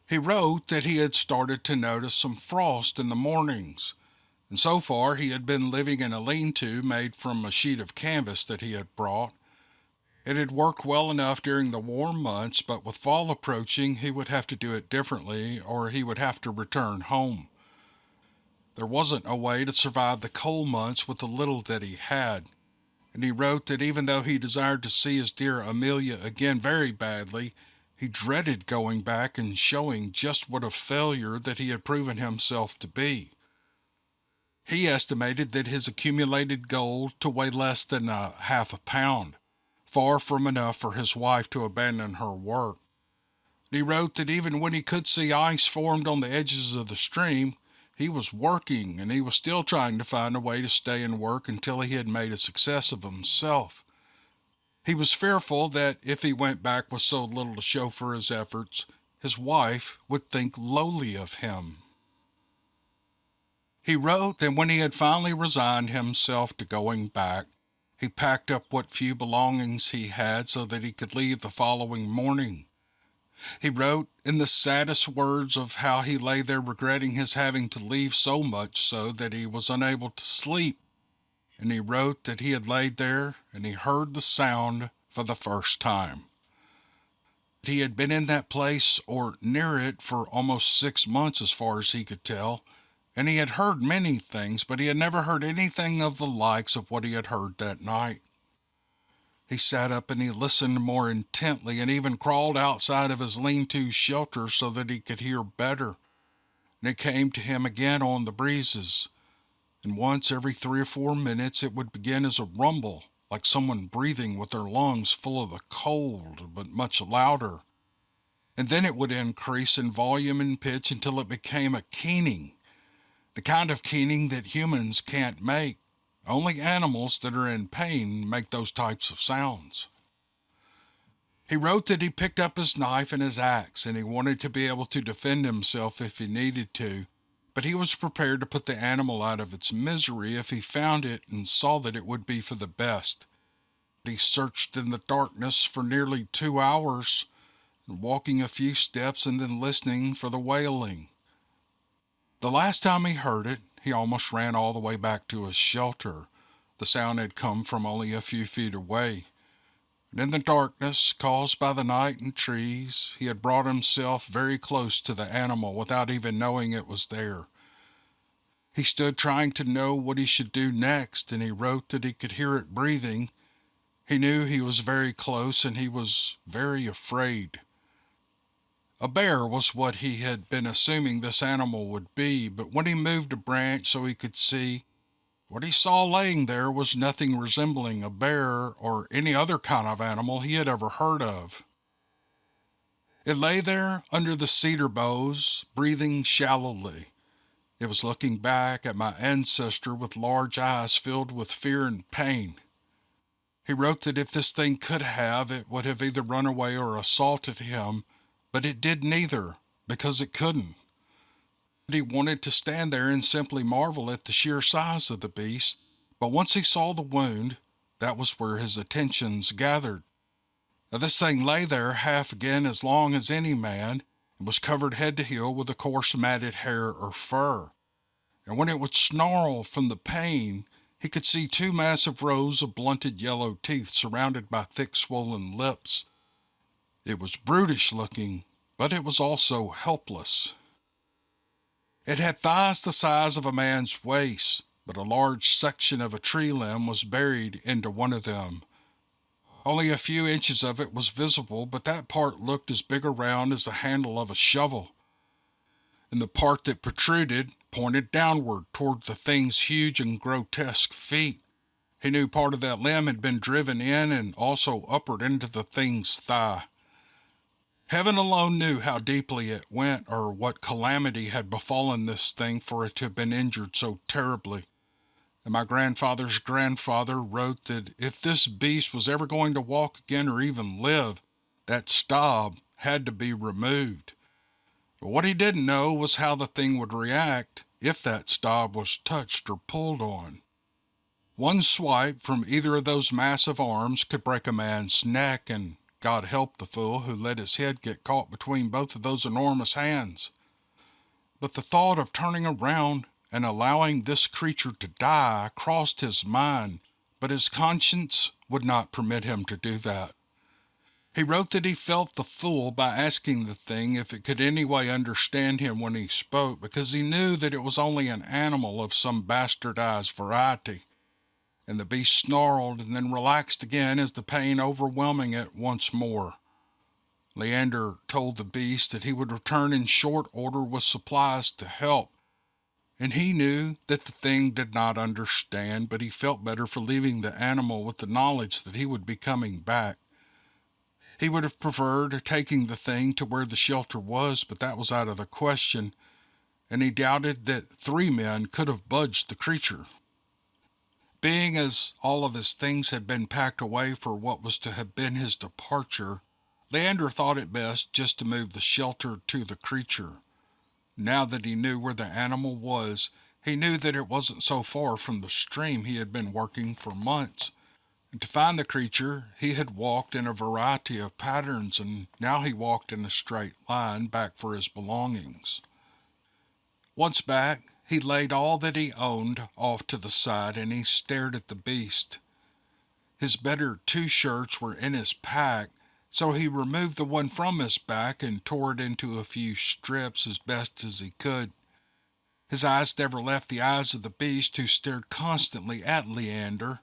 He wrote that he had started to notice some frost in the mornings, and so far he had been living in a lean-to made from a sheet of canvas that he had brought. It had worked well enough during the warm months, but with fall approaching he would have to do it differently, or he would have to return home. There wasn't a way to survive the cold months with the little that he had. And he wrote that even though he desired to see his dear Amelia again very badly, he dreaded going back and showing just what a failure that he had proven himself to be. He estimated that his accumulated gold to weigh less than half a pound, far from enough for his wife to abandon her work. And he wrote that even when he could see ice formed on the edges of the stream, he was working, and he was still trying to find a way to stay and work until he had made a success of himself. He was fearful that if he went back with so little to show for his efforts, his wife would think lowly of him. He wrote that when he had finally resigned himself to going back, he packed up what few belongings he had so that he could leave the following morning. He wrote in the saddest words of how he lay there regretting his having to leave, so much so that he was unable to sleep. And he wrote that he had laid there and he heard the sound for the first time. He had been in that place or near it for almost 6 months as far as he could tell, and he had heard many things, but he had never heard anything of the likes of what he had heard that night. He sat up and he listened more intently and even crawled outside of his lean-to shelter so that he could hear better. And it came to him again on the breezes. And once every 3 or 4 minutes it would begin as a rumble, like someone breathing with their lungs full of the cold, but much louder. And then it would increase in volume and pitch until it became a keening, the kind of keening that humans can't make. Only animals that are in pain make those types of sounds. He wrote that he picked up his knife and his axe, and he wanted to be able to defend himself if he needed to, but he was prepared to put the animal out of its misery if he found it and saw that it would be for the best. He searched in the darkness for nearly 2 hours, walking a few steps and then listening for the wailing. The last time he heard it, he almost ran all the way back to his shelter. The sound had come from only a few feet away. And in the darkness, caused by the night and trees, he had brought himself very close to the animal without even knowing it was there. He stood trying to know what he should do next, and he wrote that he could hear it breathing. He knew he was very close, and he was very afraid. A bear was what he had been assuming this animal would be, but when he moved a branch so he could see, what he saw laying there was nothing resembling a bear or any other kind of animal he had ever heard of. It lay there under the cedar boughs, breathing shallowly. It was looking back at my ancestor with large eyes filled with fear and pain. He wrote that if this thing could have, it would have either run away or assaulted him, but it did neither, because it couldn't. He wanted to stand there and simply marvel at the sheer size of the beast, but once he saw the wound, that was where his attentions gathered. Now, this thing lay there half again as long as any man, and was covered head to heel with a coarse matted hair or fur. And when it would snarl from the pain, he could see 2 massive rows of blunted yellow teeth surrounded by thick swollen lips. It was brutish looking, but it was also helpless. It had thighs the size of a man's waist, but a large section of a tree limb was buried into one of them. Only a few inches of it was visible, but that part looked as big around as the handle of a shovel. And the part that protruded pointed downward toward the thing's huge and grotesque feet. He knew part of that limb had been driven in and also upward into the thing's thigh. Heaven alone knew how deeply it went or what calamity had befallen this thing for it to have been injured so terribly. And my grandfather's grandfather wrote that if this beast was ever going to walk again or even live, that stub had to be removed. But what he didn't know was how the thing would react if that stub was touched or pulled on. One swipe from either of those massive arms could break a man's neck, and God help the fool who let his head get caught between both of those enormous hands. But the thought of turning around and allowing this creature to die crossed his mind, but his conscience would not permit him to do that. He wrote that he felt the fool by asking the thing if it could anyway understand him when he spoke, because he knew that it was only an animal of some bastardized variety. And the beast snarled and then relaxed again as the pain overwhelming it once more. Leander told the beast that he would return in short order with supplies to help, and he knew that the thing did not understand, but he felt better for leaving the animal with the knowledge that he would be coming back. He would have preferred taking the thing to where the shelter was, but that was out of the question, and he doubted that 3 men could have budged the creature. Being as all of his things had been packed away for what was to have been his departure, Leander thought it best just to move the shelter to the creature. Now that he knew where the animal was, he knew that it wasn't so far from the stream he had been working for months. And to find the creature, he had walked in a variety of patterns, and now he walked in a straight line back for his belongings. Once back, he laid all that he owned off to the side, and he stared at the beast. His better 2 shirts were in his pack, so he removed the one from his back and tore it into a few strips as best as he could. His eyes never left the eyes of the beast, who stared constantly at Leander.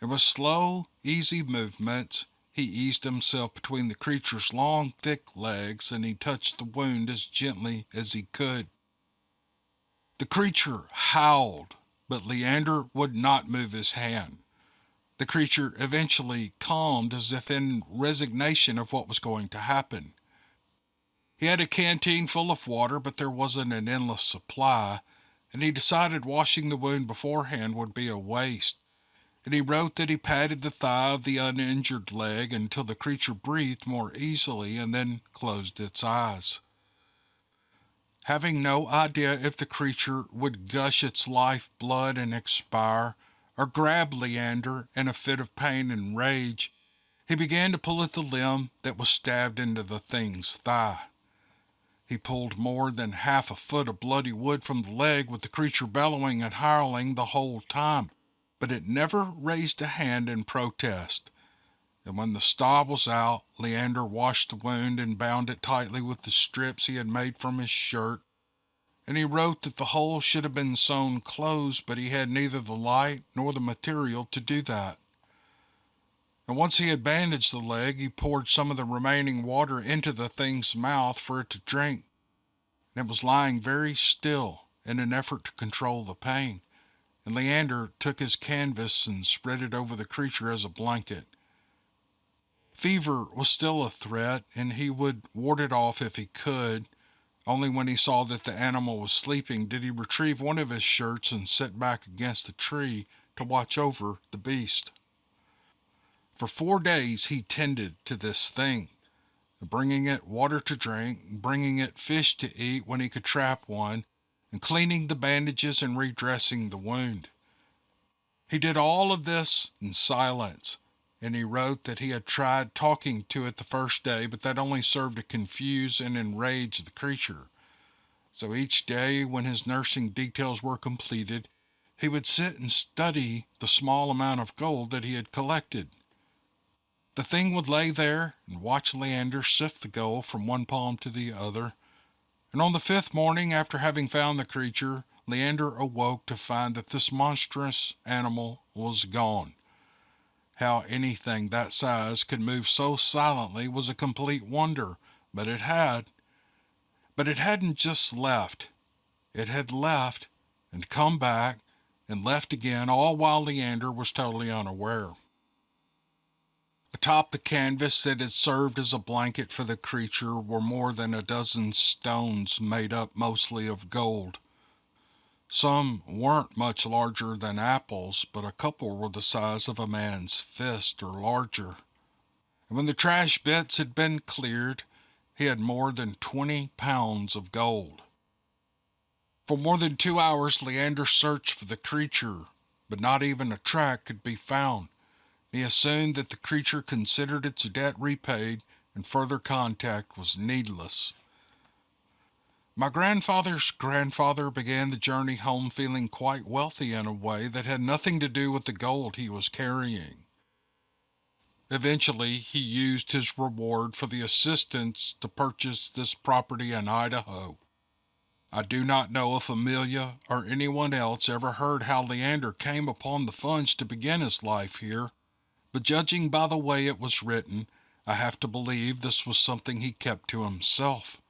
And with slow, easy movements, he eased himself between the creature's long, thick legs, and he touched the wound as gently as he could. The creature howled, but Leander would not move his hand. The creature eventually calmed as if in resignation of what was going to happen. He had a canteen full of water, but there wasn't an endless supply, and he decided washing the wound beforehand would be a waste. And he wrote that he patted the thigh of the uninjured leg until the creature breathed more easily and then closed its eyes. Having no idea if the creature would gush its life blood and expire, or grab Leander in a fit of pain and rage, he began to pull at the limb that was stabbed into the thing's thigh. He pulled more than half a foot of bloody wood from the leg, with the creature bellowing and howling the whole time, but it never raised a hand in protest. And when the stab was out, Leander washed the wound and bound it tightly with the strips he had made from his shirt. And he wrote that the hole should have been sewn closed, but he had neither the light nor the material to do that. And once he had bandaged the leg, he poured some of the remaining water into the thing's mouth for it to drink. And it was lying very still in an effort to control the pain. And Leander took his canvas and spread it over the creature as a blanket. Fever was still a threat, and he would ward it off if he could. Only when he saw that the animal was sleeping did he retrieve one of his shirts and sit back against a tree to watch over the beast. For 4 days he tended to this thing, bringing it water to drink, bringing it fish to eat when he could trap one, and cleaning the bandages and redressing the wound. He did all of this in silence, and he wrote that he had tried talking to it the first day, but that only served to confuse and enrage the creature. So each day, when his nursing details were completed, he would sit and study the small amount of gold that he had collected. The thing would lay there and watch Leander sift the gold from one palm to the other. And on the 5th morning, after having found the creature, Leander awoke to find that this monstrous animal was gone. How anything that size could move so silently was a complete wonder, but it had. But it hadn't just left. It had left and come back and left again, all while Leander was totally unaware. Atop the canvas that had served as a blanket for the creature were more than a dozen stones made up mostly of gold. Some weren't much larger than apples, but a couple were the size of a man's fist or larger. And when the trash bits had been cleared, he had more than 20 pounds of gold. For more than 2 hours, Leander searched for the creature, but not even a track could be found. He assumed that the creature considered its debt repaid and further contact was needless. My grandfather's grandfather began the journey home feeling quite wealthy in a way that had nothing to do with the gold he was carrying. Eventually, he used his reward for the assistance to purchase this property in Idaho. I do not know if Amelia or anyone else ever heard how Leander came upon the funds to begin his life here, but judging by the way it was written, I have to believe this was something he kept to himself.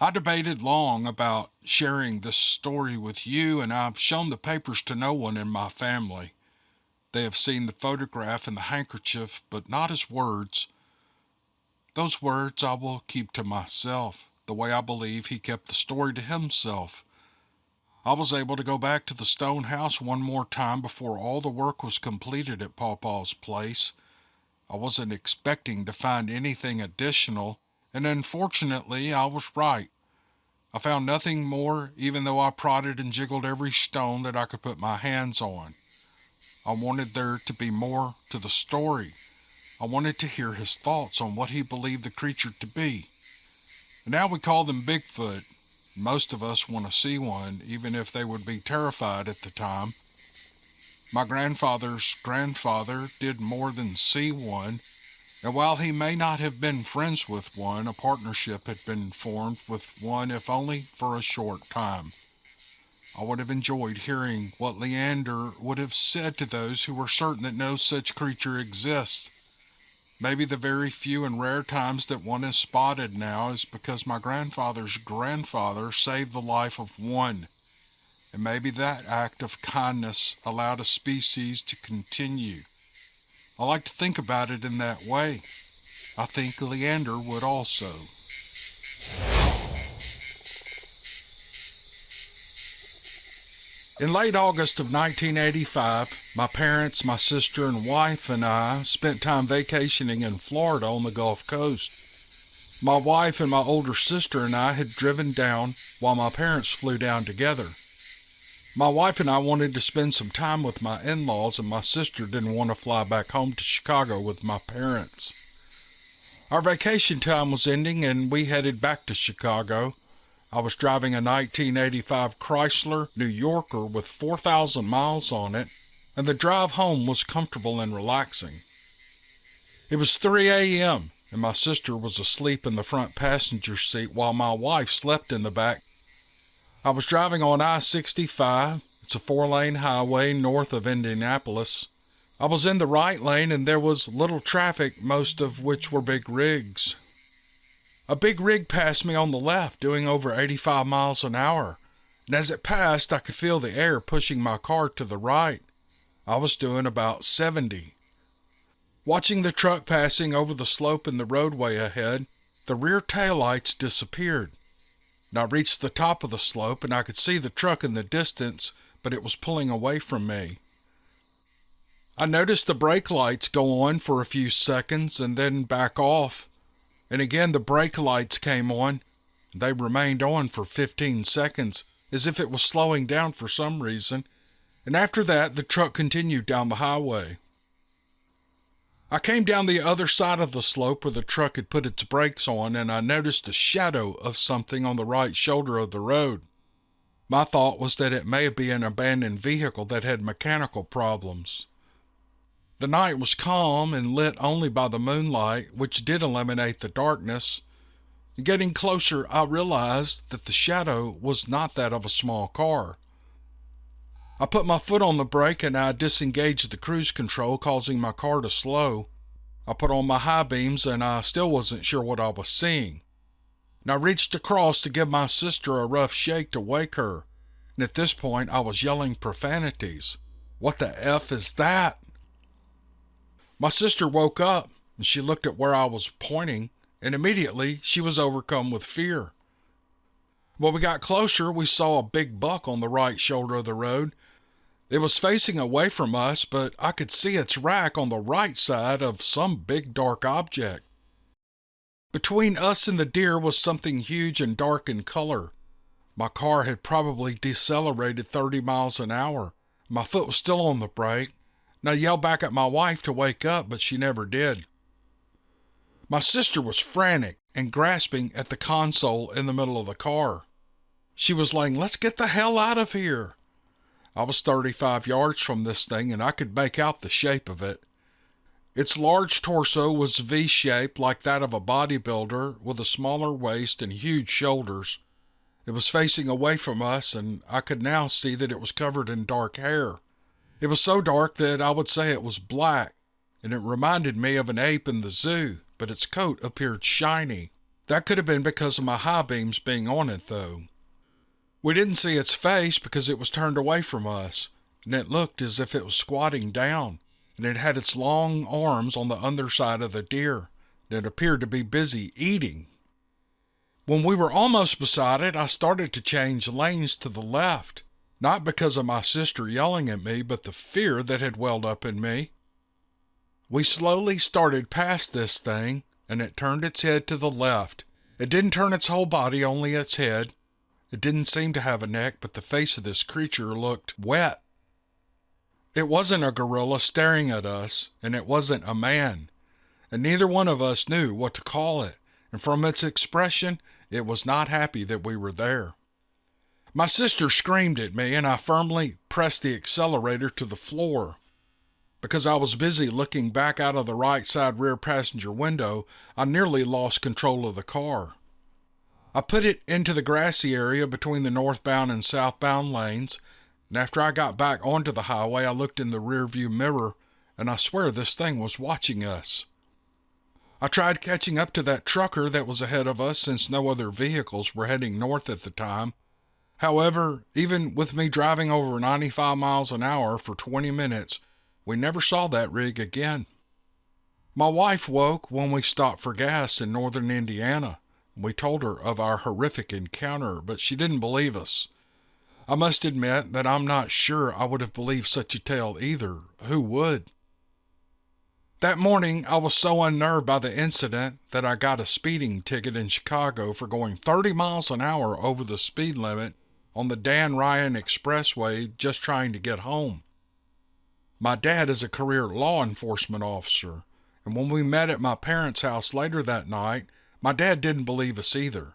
I debated long about sharing this story with you, and I've shown the papers to no one in my family. They have seen the photograph and the handkerchief, but not his words. Those words I will keep to myself, the way I believe he kept the story to himself. I was able to go back to the stone house one more time before all the work was completed at Pawpaw's place. I wasn't expecting to find anything additional, and unfortunately I was right. I found nothing more, even though I prodded and jiggled every stone that I could put my hands on. I wanted there to be more to the story. I wanted to hear his thoughts on what he believed the creature to be. And now we call them Bigfoot. Most of us want to see one, even if they would be terrified at the time. My grandfather's grandfather did more than see one, and while he may not have been friends with one, a partnership had been formed with one, if only for a short time. I would have enjoyed hearing what Leander would have said to those who were certain that no such creature exists. Maybe the very few and rare times that one is spotted now is because my grandfather's grandfather saved the life of one, and maybe that act of kindness allowed a species to continue. I like to think about it in that way. I think Leander would also. In late August of 1985, my parents, my sister, and wife and I spent time vacationing in Florida on the Gulf Coast. My wife and my older sister and I had driven down while my parents flew down together. My wife and I wanted to spend some time with my in-laws, and my sister didn't want to fly back home to Chicago with my parents. Our vacation time was ending and we headed back to Chicago. I was driving a 1985 Chrysler New Yorker with 4,000 miles on it, and the drive home was comfortable and relaxing. It was 3 a.m., and my sister was asleep in the front passenger seat while my wife slept in the back. I was driving on I-65. It's a 4-lane highway north of Indianapolis. I was in the right lane and there was little traffic, most of which were big rigs. A big rig passed me on the left, doing over 85 miles an hour, and as it passed, I could feel the air pushing my car to the right. I was doing about 70. Watching the truck passing over the slope in the roadway ahead, the rear taillights disappeared. And I reached the top of the slope and I could see the truck in the distance, but it was pulling away from me. I noticed the brake lights go on for a few seconds and then back off. And again the brake lights came on. They remained on for 15 seconds, as if it was slowing down for some reason. And after that, the truck continued down the highway. I came down the other side of the slope where the truck had put its brakes on, and I noticed a shadow of something on the right shoulder of the road. My thought was that it may be an abandoned vehicle that had mechanical problems. The night was calm and lit only by the moonlight, which did eliminate the darkness. Getting closer, I realized that the shadow was not that of a small car. I put my foot on the brake and I disengaged the cruise control, causing my car to slow. I put on my high beams and I still wasn't sure what I was seeing. And I reached across to give my sister a rough shake to wake her. And at this point, I was yelling profanities. "What the F is that?" My sister woke up and she looked at where I was pointing, and immediately she was overcome with fear. When we got closer, we saw a big buck on the right shoulder of the road. It was facing away from us, but I could see its rack on the right side of some big dark object. Between us and the deer was something huge and dark in color. My car had probably decelerated 30 miles an hour. My foot was still on the brake, and I yelled back at my wife to wake up, but she never did. My sister was frantic and grasping at the console in the middle of the car. She was saying, "Let's get the hell out of here." I was 35 yards from this thing and I could make out the shape of it. Its large torso was V-shaped like that of a bodybuilder with a smaller waist and huge shoulders. It was facing away from us and I could now see that it was covered in dark hair. It was so dark that I would say it was black, and it reminded me of an ape in the zoo, but its coat appeared shiny. That could have been because of my high beams being on it, though. We didn't see its face because it was turned away from us, and it looked as if it was squatting down, and it had its long arms on the underside of the deer, and it appeared to be busy eating. When we were almost beside it, I started to change lanes to the left, not because of my sister yelling at me, but the fear that had welled up in me. We slowly started past this thing, and it turned its head to the left. It didn't turn its whole body, only its head. It didn't seem to have a neck, but the face of this creature looked wet. It wasn't a gorilla staring at us, and it wasn't a man, and neither one of us knew what to call it, and from its expression, it was not happy that we were there. My sister screamed at me, and I firmly pressed the accelerator to the floor. Because I was busy looking back out of the right side rear passenger window, I nearly lost control of the car. I put it into the grassy area between the northbound and southbound lanes, and after I got back onto the highway, I looked in the rearview mirror, and I swear this thing was watching us. I tried catching up to that trucker that was ahead of us since no other vehicles were heading north at the time. However, even with me driving over 95 miles an hour for 20 minutes, we never saw that rig again. My wife woke when we stopped for gas in northern Indiana. We told her of our horrific encounter, but she didn't believe us. I must admit that I'm not sure I would have believed such a tale either. Who would? That morning, I was so unnerved by the incident that I got a speeding ticket in Chicago for going 30 miles an hour over the speed limit on the Dan Ryan Expressway just trying to get home. My dad is a career law enforcement officer, and when we met at my parents' house later that night, my dad didn't believe us either.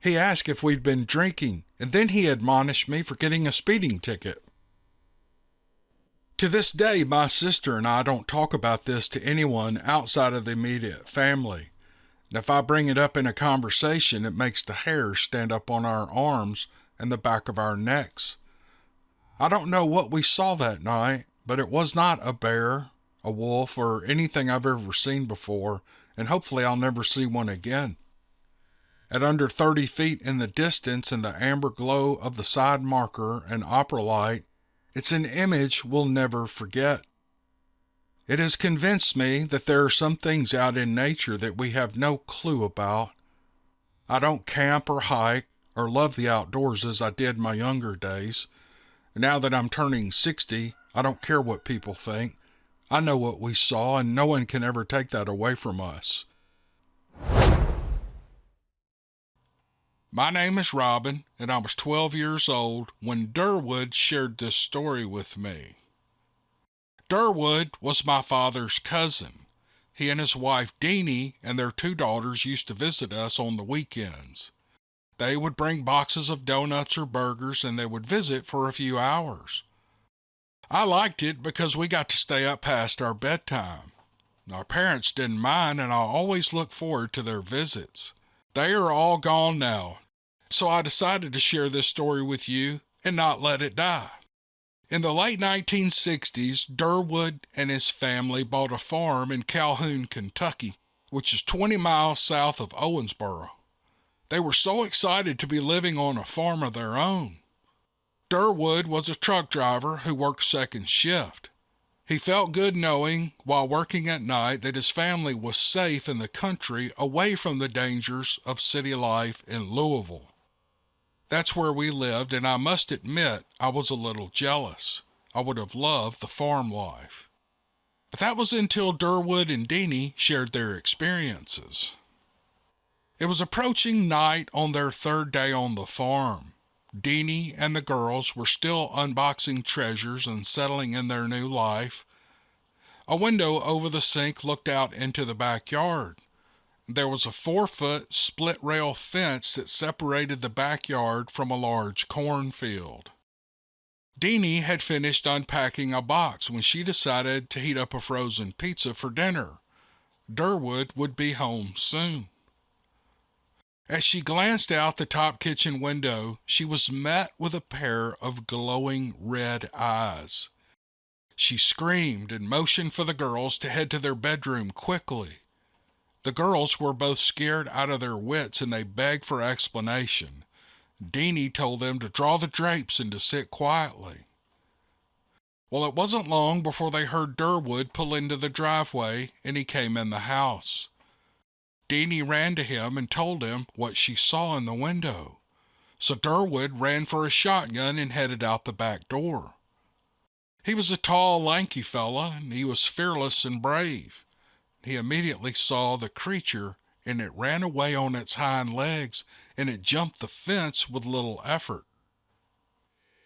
He asked if we'd been drinking, and then he admonished me for getting a speeding ticket. To this day, my sister and I don't talk about this to anyone outside of the immediate family. And if I bring it up in a conversation, it makes the hairs stand up on our arms and the back of our necks. I don't know what we saw that night, but it was not a bear, a wolf, or anything I've ever seen before, and hopefully I'll never see one again. At under 30 feet in the distance in the amber glow of the side marker and opera light, it's an image we'll never forget. It has convinced me that there are some things out in nature that we have no clue about. I don't camp or hike or love the outdoors as I did my younger days. Now that I'm turning 60, I don't care what people think. I know what we saw, and no one can ever take that away from us. My name is Robin, and I was 12 years old when Durwood shared this story with me. Durwood was my father's cousin. He and his wife Deanie and their 2 daughters used to visit us on the weekends. They would bring boxes of donuts or burgers, and they would visit for a few hours. I liked it because we got to stay up past our bedtime. Our parents didn't mind, and I always looked forward to their visits. They are all gone now, so I decided to share this story with you and not let it die. In the late 1960s, Durwood and his family bought a farm in Calhoun, Kentucky, which is 20 miles south of Owensboro. They were so excited to be living on a farm of their own. Durwood was a truck driver who worked second shift. He felt good knowing, while working at night, that his family was safe in the country away from the dangers of city life in Louisville. That's where we lived, and I must admit I was a little jealous. I would have loved the farm life. But that was until Durwood and Deanie shared their experiences. It was approaching night on their 3rd day on the farm. Deanie and the girls were still unboxing treasures and settling in their new life. A window over the sink looked out into the backyard. There was a 4-foot split-rail fence that separated the backyard from a large cornfield. Deanie had finished unpacking a box when she decided to heat up a frozen pizza for dinner. Durwood would be home soon. As she glanced out the top kitchen window, she was met with a pair of glowing red eyes. She screamed and motioned for the girls to head to their bedroom quickly. The girls were both scared out of their wits, and they begged for explanation. Deanie told them to draw the drapes and to sit quietly. Well, it wasn't long before they heard Durwood pull into the driveway, and he came in the house. Deanie ran to him and told him what she saw in the window. So Durwood ran for a shotgun and headed out the back door. He was a tall, lanky fella, and he was fearless and brave. He immediately saw the creature, and it ran away on its hind legs, and it jumped the fence with little effort.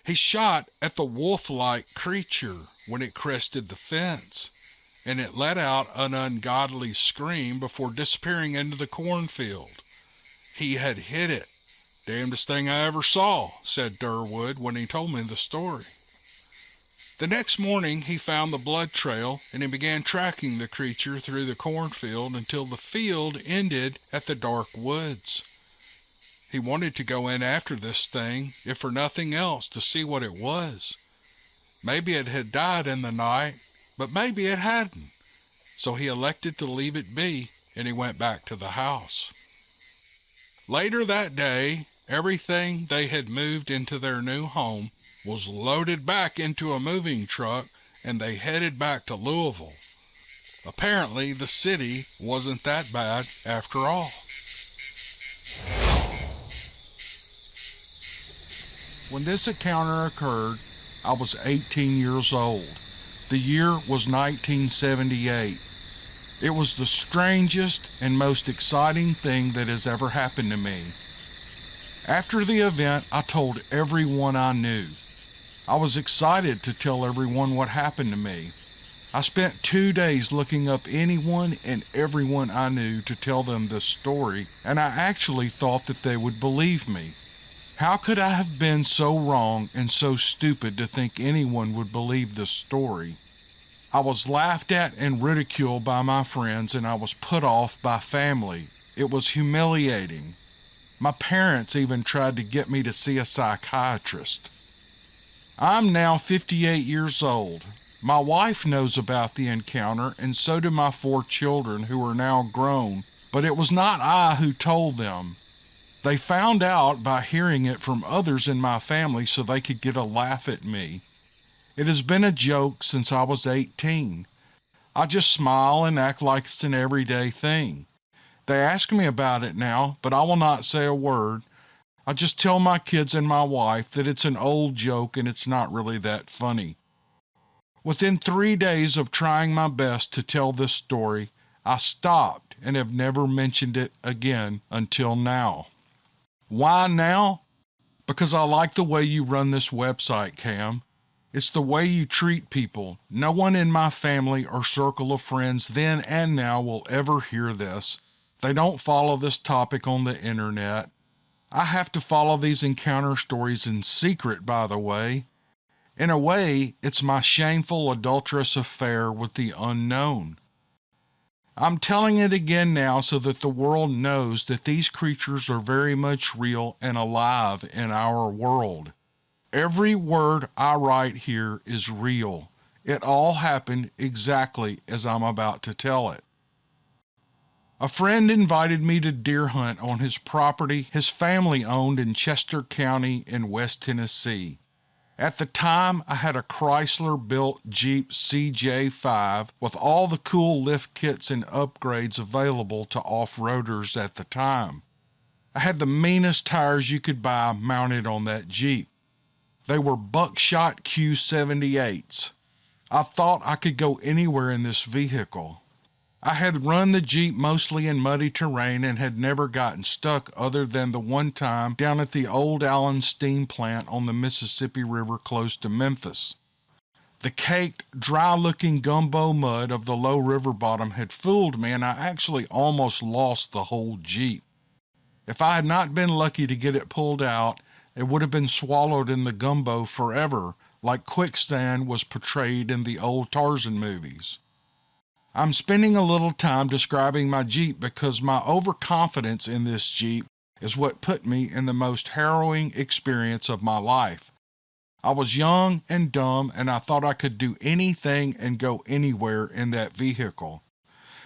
He shot at the wolf-like creature when it crested the fence, and it let out an ungodly scream before disappearing into the cornfield. He had hit it. "Damnedest thing I ever saw," said Durwood when he told me the story. The next morning he found the blood trail, and he began tracking the creature through the cornfield until the field ended at the dark woods. He wanted to go in after this thing, if for nothing else, to see what it was. Maybe it had died in the night, but maybe it hadn't. So he elected to leave it be, and he went back to the house. Later that day, everything they had moved into their new home was loaded back into a moving truck, and they headed back to Louisville. Apparently, the city wasn't that bad after all. When this encounter occurred, I was 18 years old. The year was 1978. It was the strangest and most exciting thing that has ever happened to me. After the event, I told everyone I knew. I was excited to tell everyone what happened to me. I spent 2 days looking up anyone and everyone I knew to tell them this story, and I actually thought that they would believe me. How could I have been so wrong and so stupid to think anyone would believe this story? I was laughed at and ridiculed by my friends, and I was put off by family. It was humiliating. My parents even tried to get me to see a psychiatrist. I'm now 58 years old. My wife knows about the encounter, and so do my 4 children who are now grown, but it was not I who told them. They found out by hearing it from others in my family so they could get a laugh at me. It has been a joke since I was 18. I just smile and act like it's an everyday thing. They ask me about it now, but I will not say a word. I just tell my kids and my wife that it's an old joke and it's not really that funny. Within 3 days of trying my best to tell this story, I stopped and have never mentioned it again until now. Why now? Because I like the way you run this website, Cam. It's the way you treat people. No one in my family or circle of friends then and now will ever hear this. They don't follow this topic on the internet. I have to follow these encounter stories in secret, by the way. In a way, it's my shameful, adulterous affair with the unknown. I'm telling it again now so that the world knows that these creatures are very much real and alive in our world. Every word I write here is real. It all happened exactly as I'm about to tell it. A friend invited me to deer hunt on his property his family owned in Chester County in West Tennessee. At the time, I had a Chrysler-built Jeep CJ5 with all the cool lift kits and upgrades available to off-roaders at the time. I had the meanest tires you could buy mounted on that Jeep. They were buckshot Q78s. I thought I could go anywhere in this vehicle. I had run the Jeep mostly in muddy terrain and had never gotten stuck other than the one time down at the old Allen steam plant on the Mississippi River close to Memphis. The caked, dry-looking gumbo mud of the low river bottom had fooled me, and I actually almost lost the whole Jeep. If I had not been lucky to get it pulled out, it would have been swallowed in the gumbo forever, like quicksand was portrayed in the old Tarzan movies. I'm spending a little time describing my Jeep because my overconfidence in this Jeep is what put me in the most harrowing experience of my life. I was young and dumb, and I thought I could do anything and go anywhere in that vehicle.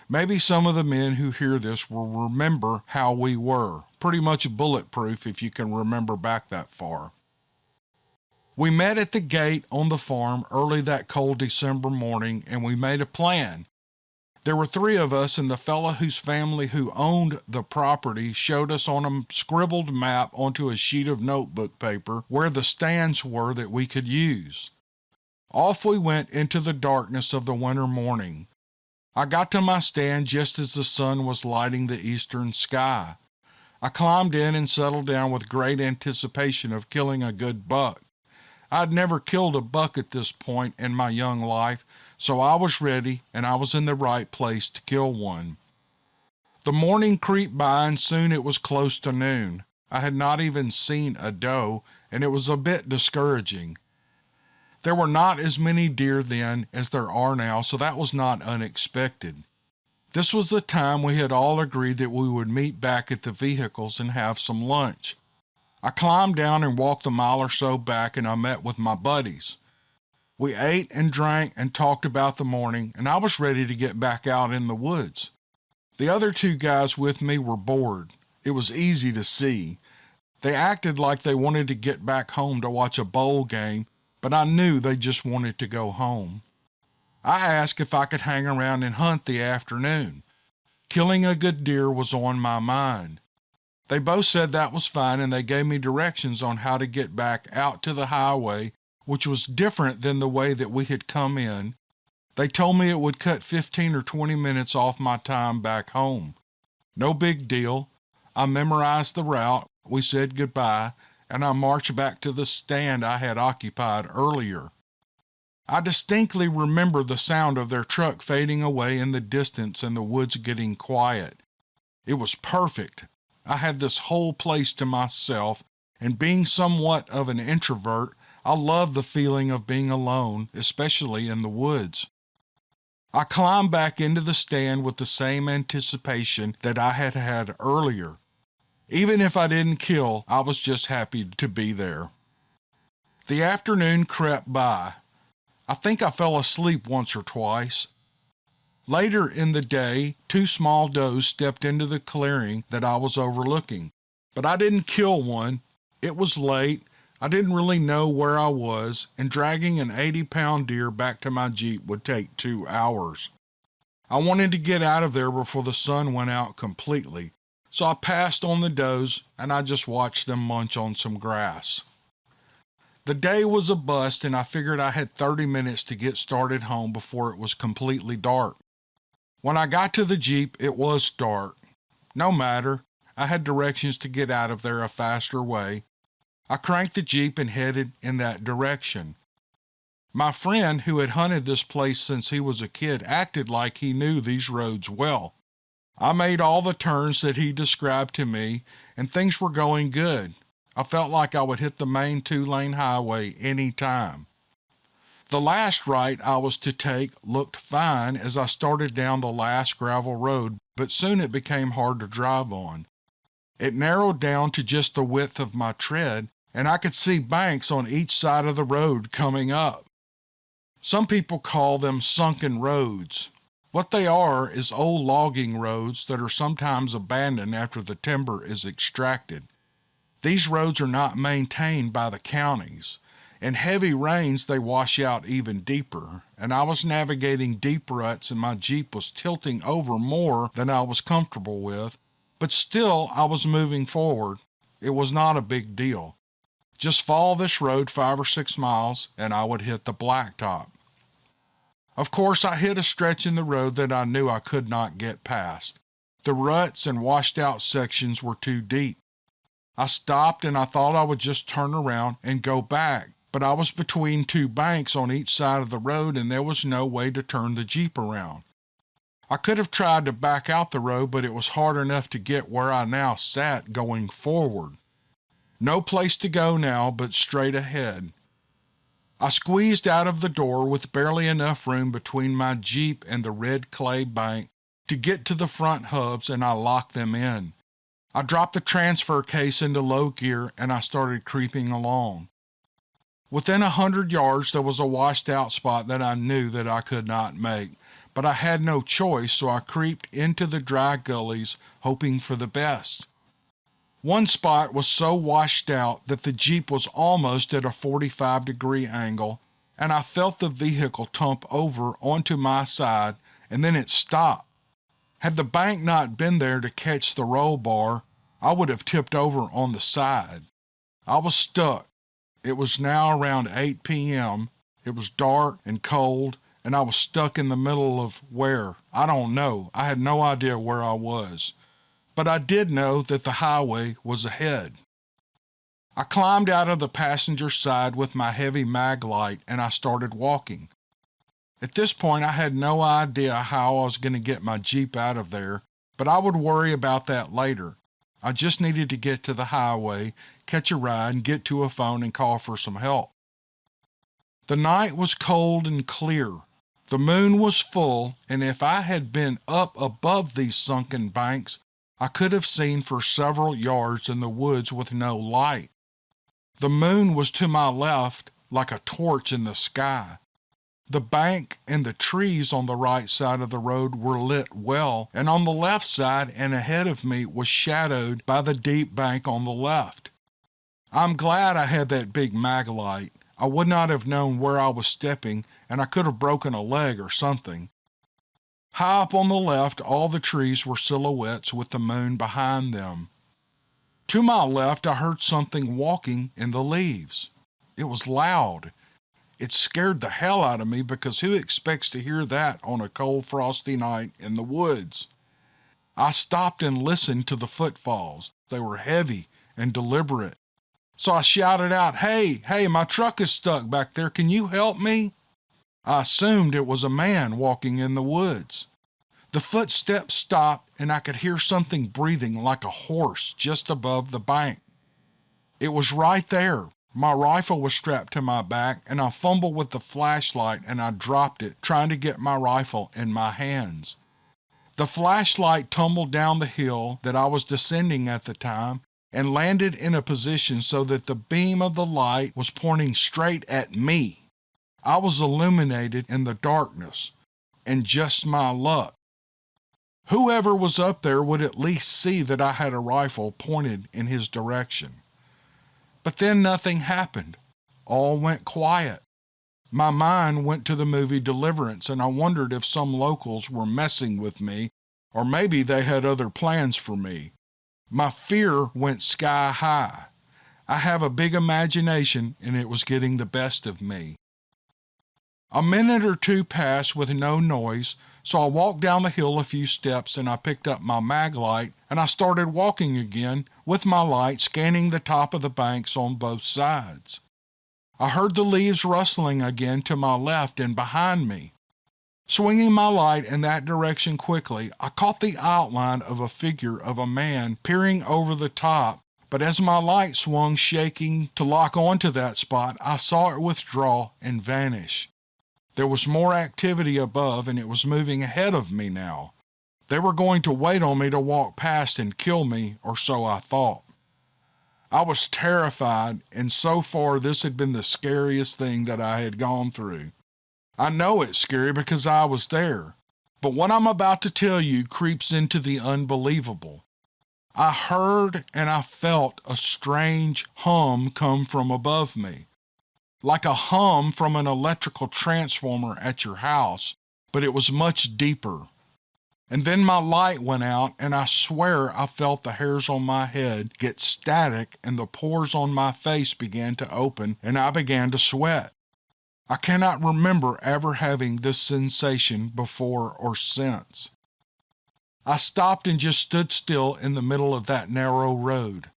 Maybe some of the men who hear this will remember how we were. Pretty much bulletproof if you can remember back that far. We met at the gate on the farm early that cold December morning, and we made a plan. There were 3 of us, and the fellow whose family who owned the property showed us on a scribbled map onto a sheet of notebook paper where the stands were that we could use. Off we went into the darkness of the winter morning. I got to my stand just as the sun was lighting the eastern sky. I climbed in and settled down with great anticipation of killing a good buck. I'd never killed a buck at this point in my young life, so I was ready and I was in the right place to kill one. The morning creeped by and soon it was close to noon. I had not even seen a doe, and it was a bit discouraging. There were not as many deer then as there are now, so that was not unexpected. This was the time we had all agreed that we would meet back at the vehicles and have some lunch. I climbed down and walked a mile or so back, and I met with my buddies. We ate and drank and talked about the morning, and I was ready to get back out in the woods. The other two guys with me were bored. It was easy to see. They acted like they wanted to get back home to watch a bowl game, but I knew they just wanted to go home. I asked if I could hang around and hunt the afternoon. Killing a good deer was on my mind. They both said that was fine, and they gave me directions on how to get back out to the highway, which was different than the way that we had come in. They told me it would cut 15 or 20 minutes off my time back home. No big deal. I memorized the route, we said goodbye, and I marched back to the stand I had occupied earlier. I distinctly remember the sound of their truck fading away in the distance and the woods getting quiet. It was perfect. I had this whole place to myself, and being somewhat of an introvert, I loved the feeling of being alone, especially in the woods. I climbed back into the stand with the same anticipation that I had had earlier. Even if I didn't kill, I was just happy to be there. The afternoon crept by. I think I fell asleep once or twice. Later in the day, two small does stepped into the clearing that I was overlooking, but I didn't kill one. It was late. I didn't really know where I was, and dragging an 80-pound deer back to my Jeep would take 2 hours. I wanted to get out of there before the sun went out completely, so I passed on the does and I just watched them munch on some grass. The day was a bust, and I figured I had 30 minutes to get started home before it was completely dark. When I got to the Jeep, it was dark. No matter, I had directions to get out of there a faster way. I cranked the Jeep and headed in that direction. My friend, who had hunted this place since he was a kid, acted like he knew these roads well. I made all the turns that he described to me, and things were going good. I felt like I would hit the main 2-lane highway any time. The last right I was to take looked fine as I started down the last gravel road, but soon it became hard to drive on. It narrowed down to just the width of my tread, and I could see banks on each side of the road coming up. Some people call them sunken roads. What they are is old logging roads that are sometimes abandoned after the timber is extracted. These roads are not maintained by the counties. In heavy rains, they wash out even deeper, and I was navigating deep ruts and my Jeep was tilting over more than I was comfortable with, but still I was moving forward. It was not a big deal. Just follow this road 5 or 6 miles and I would hit the blacktop. Of course, I hit a stretch in the road that I knew I could not get past. The ruts and washed out sections were too deep. I stopped and I thought I would just turn around and go back, but I was between 2 banks on each side of the road and there was no way to turn the Jeep around. I could have tried to back out the road, but it was hard enough to get where I now sat going forward. No place to go now but straight ahead. I squeezed out of the door with barely enough room between my Jeep and the red clay bank to get to the front hubs, and I locked them in. I dropped the transfer case into low gear and I started creeping along. Within 100 yards there was a washed out spot that I knew that I could not make, but I had no choice, so I creeped into the dry gullies hoping for the best. One spot was so washed out that the Jeep was almost at a 45-degree angle, and I felt the vehicle tump over onto my side, and then it stopped. Had the bank not been there to catch the roll bar, I would have tipped over on the side. I was stuck. It was now around 8 p.m. It was dark and cold, and I was stuck in the middle of where? I don't know. I had no idea where I was. But I did know that the highway was ahead. I climbed out of the passenger side with my heavy mag light and I started walking. At this point, I had no idea how I was going to get my Jeep out of there, but I would worry about that later. I just needed to get to the highway, catch a ride, and get to a phone and call for some help. The night was cold and clear. The moon was full, and if I had been up above these sunken banks, I could have seen for several yards in the woods with no light. The moon was to my left like a torch in the sky. The bank and the trees on the right side of the road were lit well, and on the left side and ahead of me was shadowed by the deep bank on the left. I'm glad I had that big mag light. I would not have known where I was stepping, and I could have broken a leg or something. High up on the left, all the trees were silhouettes with the moon behind them. To my left, I heard something walking in the leaves. It was loud. It scared the hell out of me because who expects to hear that on a cold, frosty night in the woods? I stopped and listened to the footfalls. They were heavy and deliberate. So I shouted out, hey, my truck is stuck back there. Can you help me? I assumed it was a man walking in the woods. The footsteps stopped, and I could hear something breathing like a horse just above the bank. It was right there. My rifle was strapped to my back, and I fumbled with the flashlight, and I dropped it, trying to get my rifle in my hands. The flashlight tumbled down the hill that I was descending at the time, and landed in a position so that the beam of the light was pointing straight at me. I was illuminated in the darkness, and just my luck. Whoever was up there would at least see that I had a rifle pointed in his direction. But then nothing happened. All went quiet. My mind went to the movie Deliverance, and I wondered if some locals were messing with me, or maybe they had other plans for me. My fear went sky high. I have a big imagination, and it was getting the best of me. A minute or two passed with no noise, so I walked down the hill a few steps, and I picked up my mag light, and I started walking again with my light scanning the top of the banks on both sides. I heard the leaves rustling again to my left and behind me. Swinging my light in that direction quickly, I caught the outline of a figure of a man peering over the top, but as my light swung shaking to lock onto that spot, I saw it withdraw and vanish. There was more activity above, and it was moving ahead of me now. They were going to wait on me to walk past and kill me, or so I thought. I was terrified, and so far this had been the scariest thing that I had gone through. I know it's scary because I was there, but what I'm about to tell you creeps into the unbelievable. I heard and I felt a strange hum come from above me, like a hum from an electrical transformer at your house, but it was much deeper. And then my light went out, and I swear I felt the hairs on my head get static, and the pores on my face began to open, and I began to sweat. I cannot remember ever having this sensation before or since. I stopped and just stood still in the middle of that narrow road.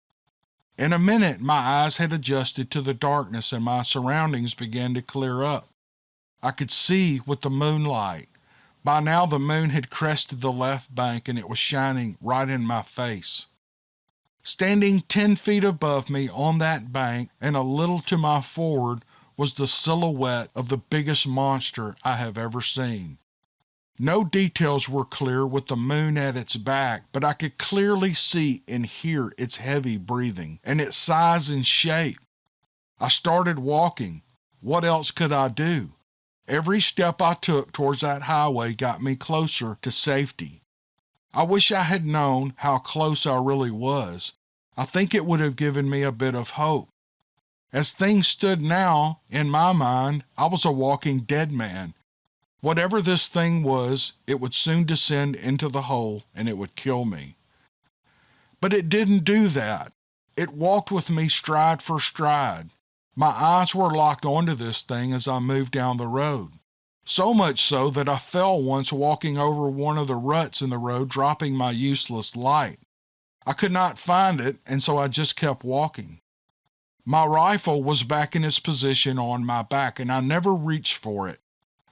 In a minute, my eyes had adjusted to the darkness, and my surroundings began to clear up. I could see with the moonlight. By now the moon had crested the left bank, and it was shining right in my face. Standing 10 feet above me on that bank and a little to my forward was the silhouette of the biggest monster I have ever seen. No details were clear with the moon at its back, but I could clearly see and hear its heavy breathing and its size and shape. I started walking. What else could I do? Every step I took towards that highway got me closer to safety. I wish I had known how close I really was. I think it would have given me a bit of hope. As things stood now, in my mind, I was a walking dead man. Whatever this thing was, it would soon descend into the hole, and it would kill me. But it didn't do that. It walked with me stride for stride. My eyes were locked onto this thing as I moved down the road. So much so that I fell once walking over one of the ruts in the road, dropping my useless light. I could not find it, and so I just kept walking. My rifle was back in its position on my back, and I never reached for it.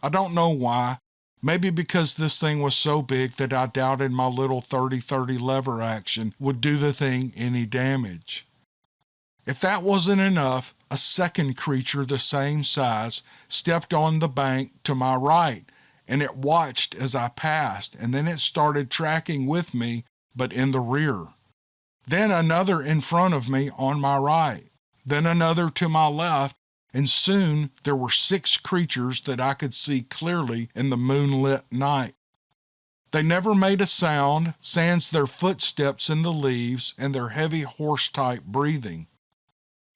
I don't know why. Maybe because this thing was so big that I doubted my little 30-30 lever action would do the thing any damage. If that wasn't enough, a second creature the same size stepped on the bank to my right, and it watched as I passed, and then it started tracking with me, but in the rear. Then another in front of me on my right, then another to my left, and soon there were 6 creatures that I could see clearly in the moonlit night. They never made a sound, sans their footsteps in the leaves and their heavy horse-type breathing.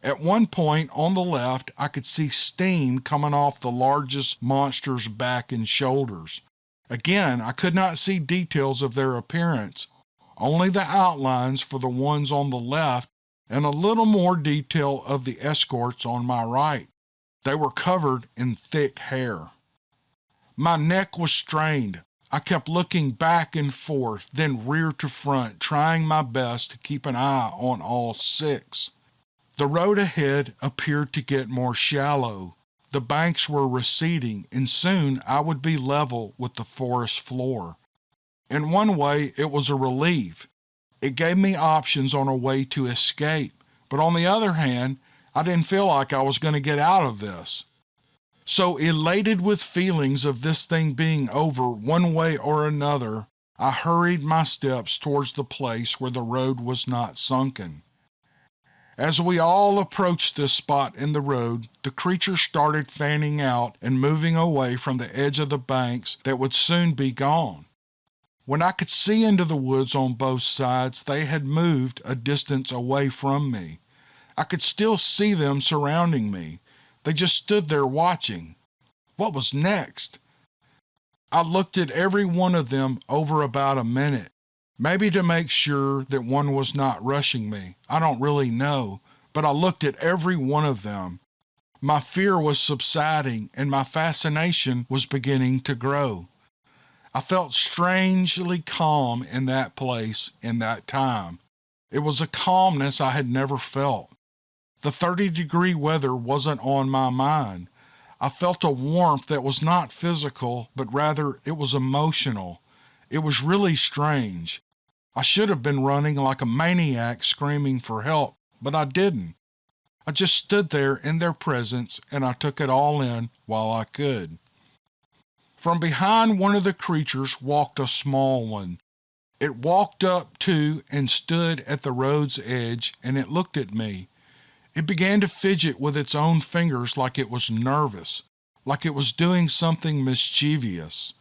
At one point on the left, I could see steam coming off the largest monster's back and shoulders. Again, I could not see details of their appearance, only the outlines for the ones on the left and a little more detail of the escorts on my right. They were covered in thick hair. My neck was strained. I kept looking back and forth, then rear to front, trying my best to keep an eye on all 6. The road ahead appeared to get more shallow. The banks were receding, and soon I would be level with the forest floor. In one way, it was a relief. It gave me options on a way to escape, but on the other hand, I didn't feel like I was going to get out of this. So elated with feelings of this thing being over one way or another, I hurried my steps towards the place where the road was not sunken. As we all approached this spot in the road, the creature started fanning out and moving away from the edge of the banks that would soon be gone. When I could see into the woods on both sides, they had moved a distance away from me. I could still see them surrounding me. They just stood there watching. What was next? I looked at every one of them over about a minute, maybe to make sure that one was not rushing me. I don't really know, but I looked at every one of them. My fear was subsiding, and my fascination was beginning to grow. I felt strangely calm in that place, in that time. It was a calmness I had never felt. The 30-degree weather wasn't on my mind. I felt a warmth that was not physical, but rather it was emotional. It was really strange. I should have been running like a maniac screaming for help, but I didn't. I just stood there in their presence, and I took it all in while I could. From behind one of the creatures walked a small one. It walked up to and stood at the road's edge, and it looked at me. It began to fidget with its own fingers like it was nervous, like it was doing something mischievous.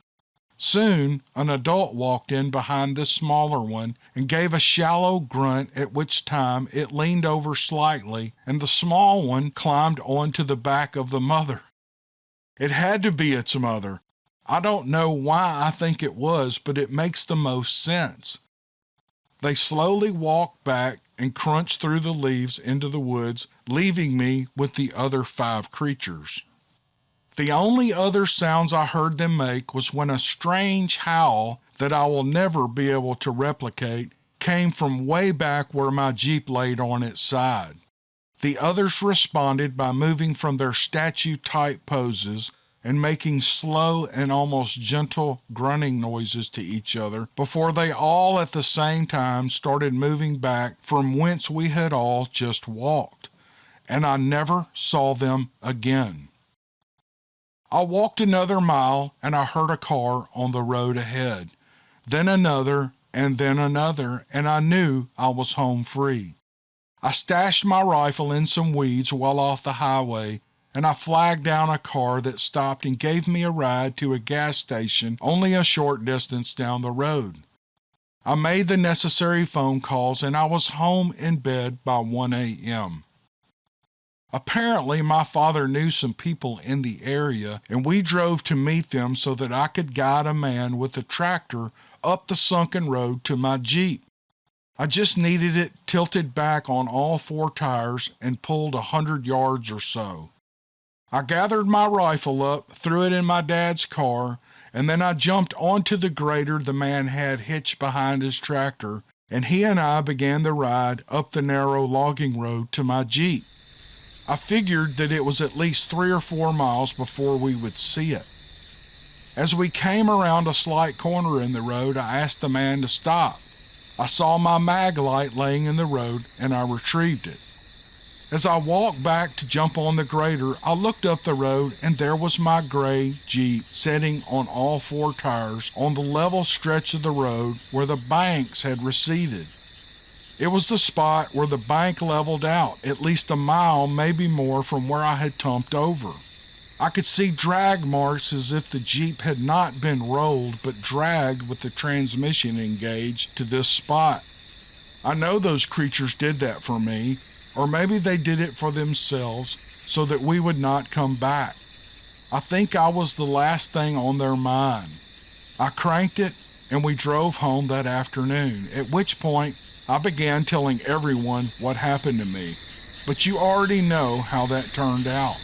Soon, an adult walked in behind this smaller one and gave a shallow grunt, at which time it leaned over slightly, and the small one climbed onto the back of the mother. It had to be its mother. I don't know why I think it was, but it makes the most sense. They slowly walked back and crunched through the leaves into the woods, leaving me with the other 5 creatures. The only other sounds I heard them make was when a strange howl that I will never be able to replicate came from way back where my Jeep laid on its side. The others responded by moving from their statue-type poses and making slow and almost gentle grunting noises to each other before they all at the same time started moving back from whence we had all just walked, and I never saw them again. I walked another mile, and I heard a car on the road ahead, then another, and I knew I was home free. I stashed my rifle in some weeds well off the highway, and I flagged down a car that stopped and gave me a ride to a gas station only a short distance down the road. I made the necessary phone calls, and I was home in bed by 1 a.m. Apparently, my father knew some people in the area, and we drove to meet them so that I could guide a man with a tractor up the sunken road to my Jeep. I just needed it tilted back on all 4 tires and pulled 100 yards or so. I gathered my rifle up, threw it in my dad's car, and then I jumped onto the grader the man had hitched behind his tractor, and he and I began the ride up the narrow logging road to my Jeep. I figured that it was at least 3 or 4 miles before we would see it. As we came around a slight corner in the road, I asked the man to stop. I saw my mag light laying in the road, and I retrieved it. As I walked back to jump on the grader, I looked up the road and there was my gray Jeep sitting on all four tires on the level stretch of the road where the banks had receded. It was the spot where the bank leveled out, at least a mile, maybe more, from where I had tumped over. I could see drag marks as if the Jeep had not been rolled but dragged with the transmission engaged to this spot. I know those creatures did that for me, or maybe they did it for themselves so that we would not come back. I think I was the last thing on their mind. I cranked it and we drove home that afternoon, at which point I began telling everyone what happened to me. But you already know how that turned out.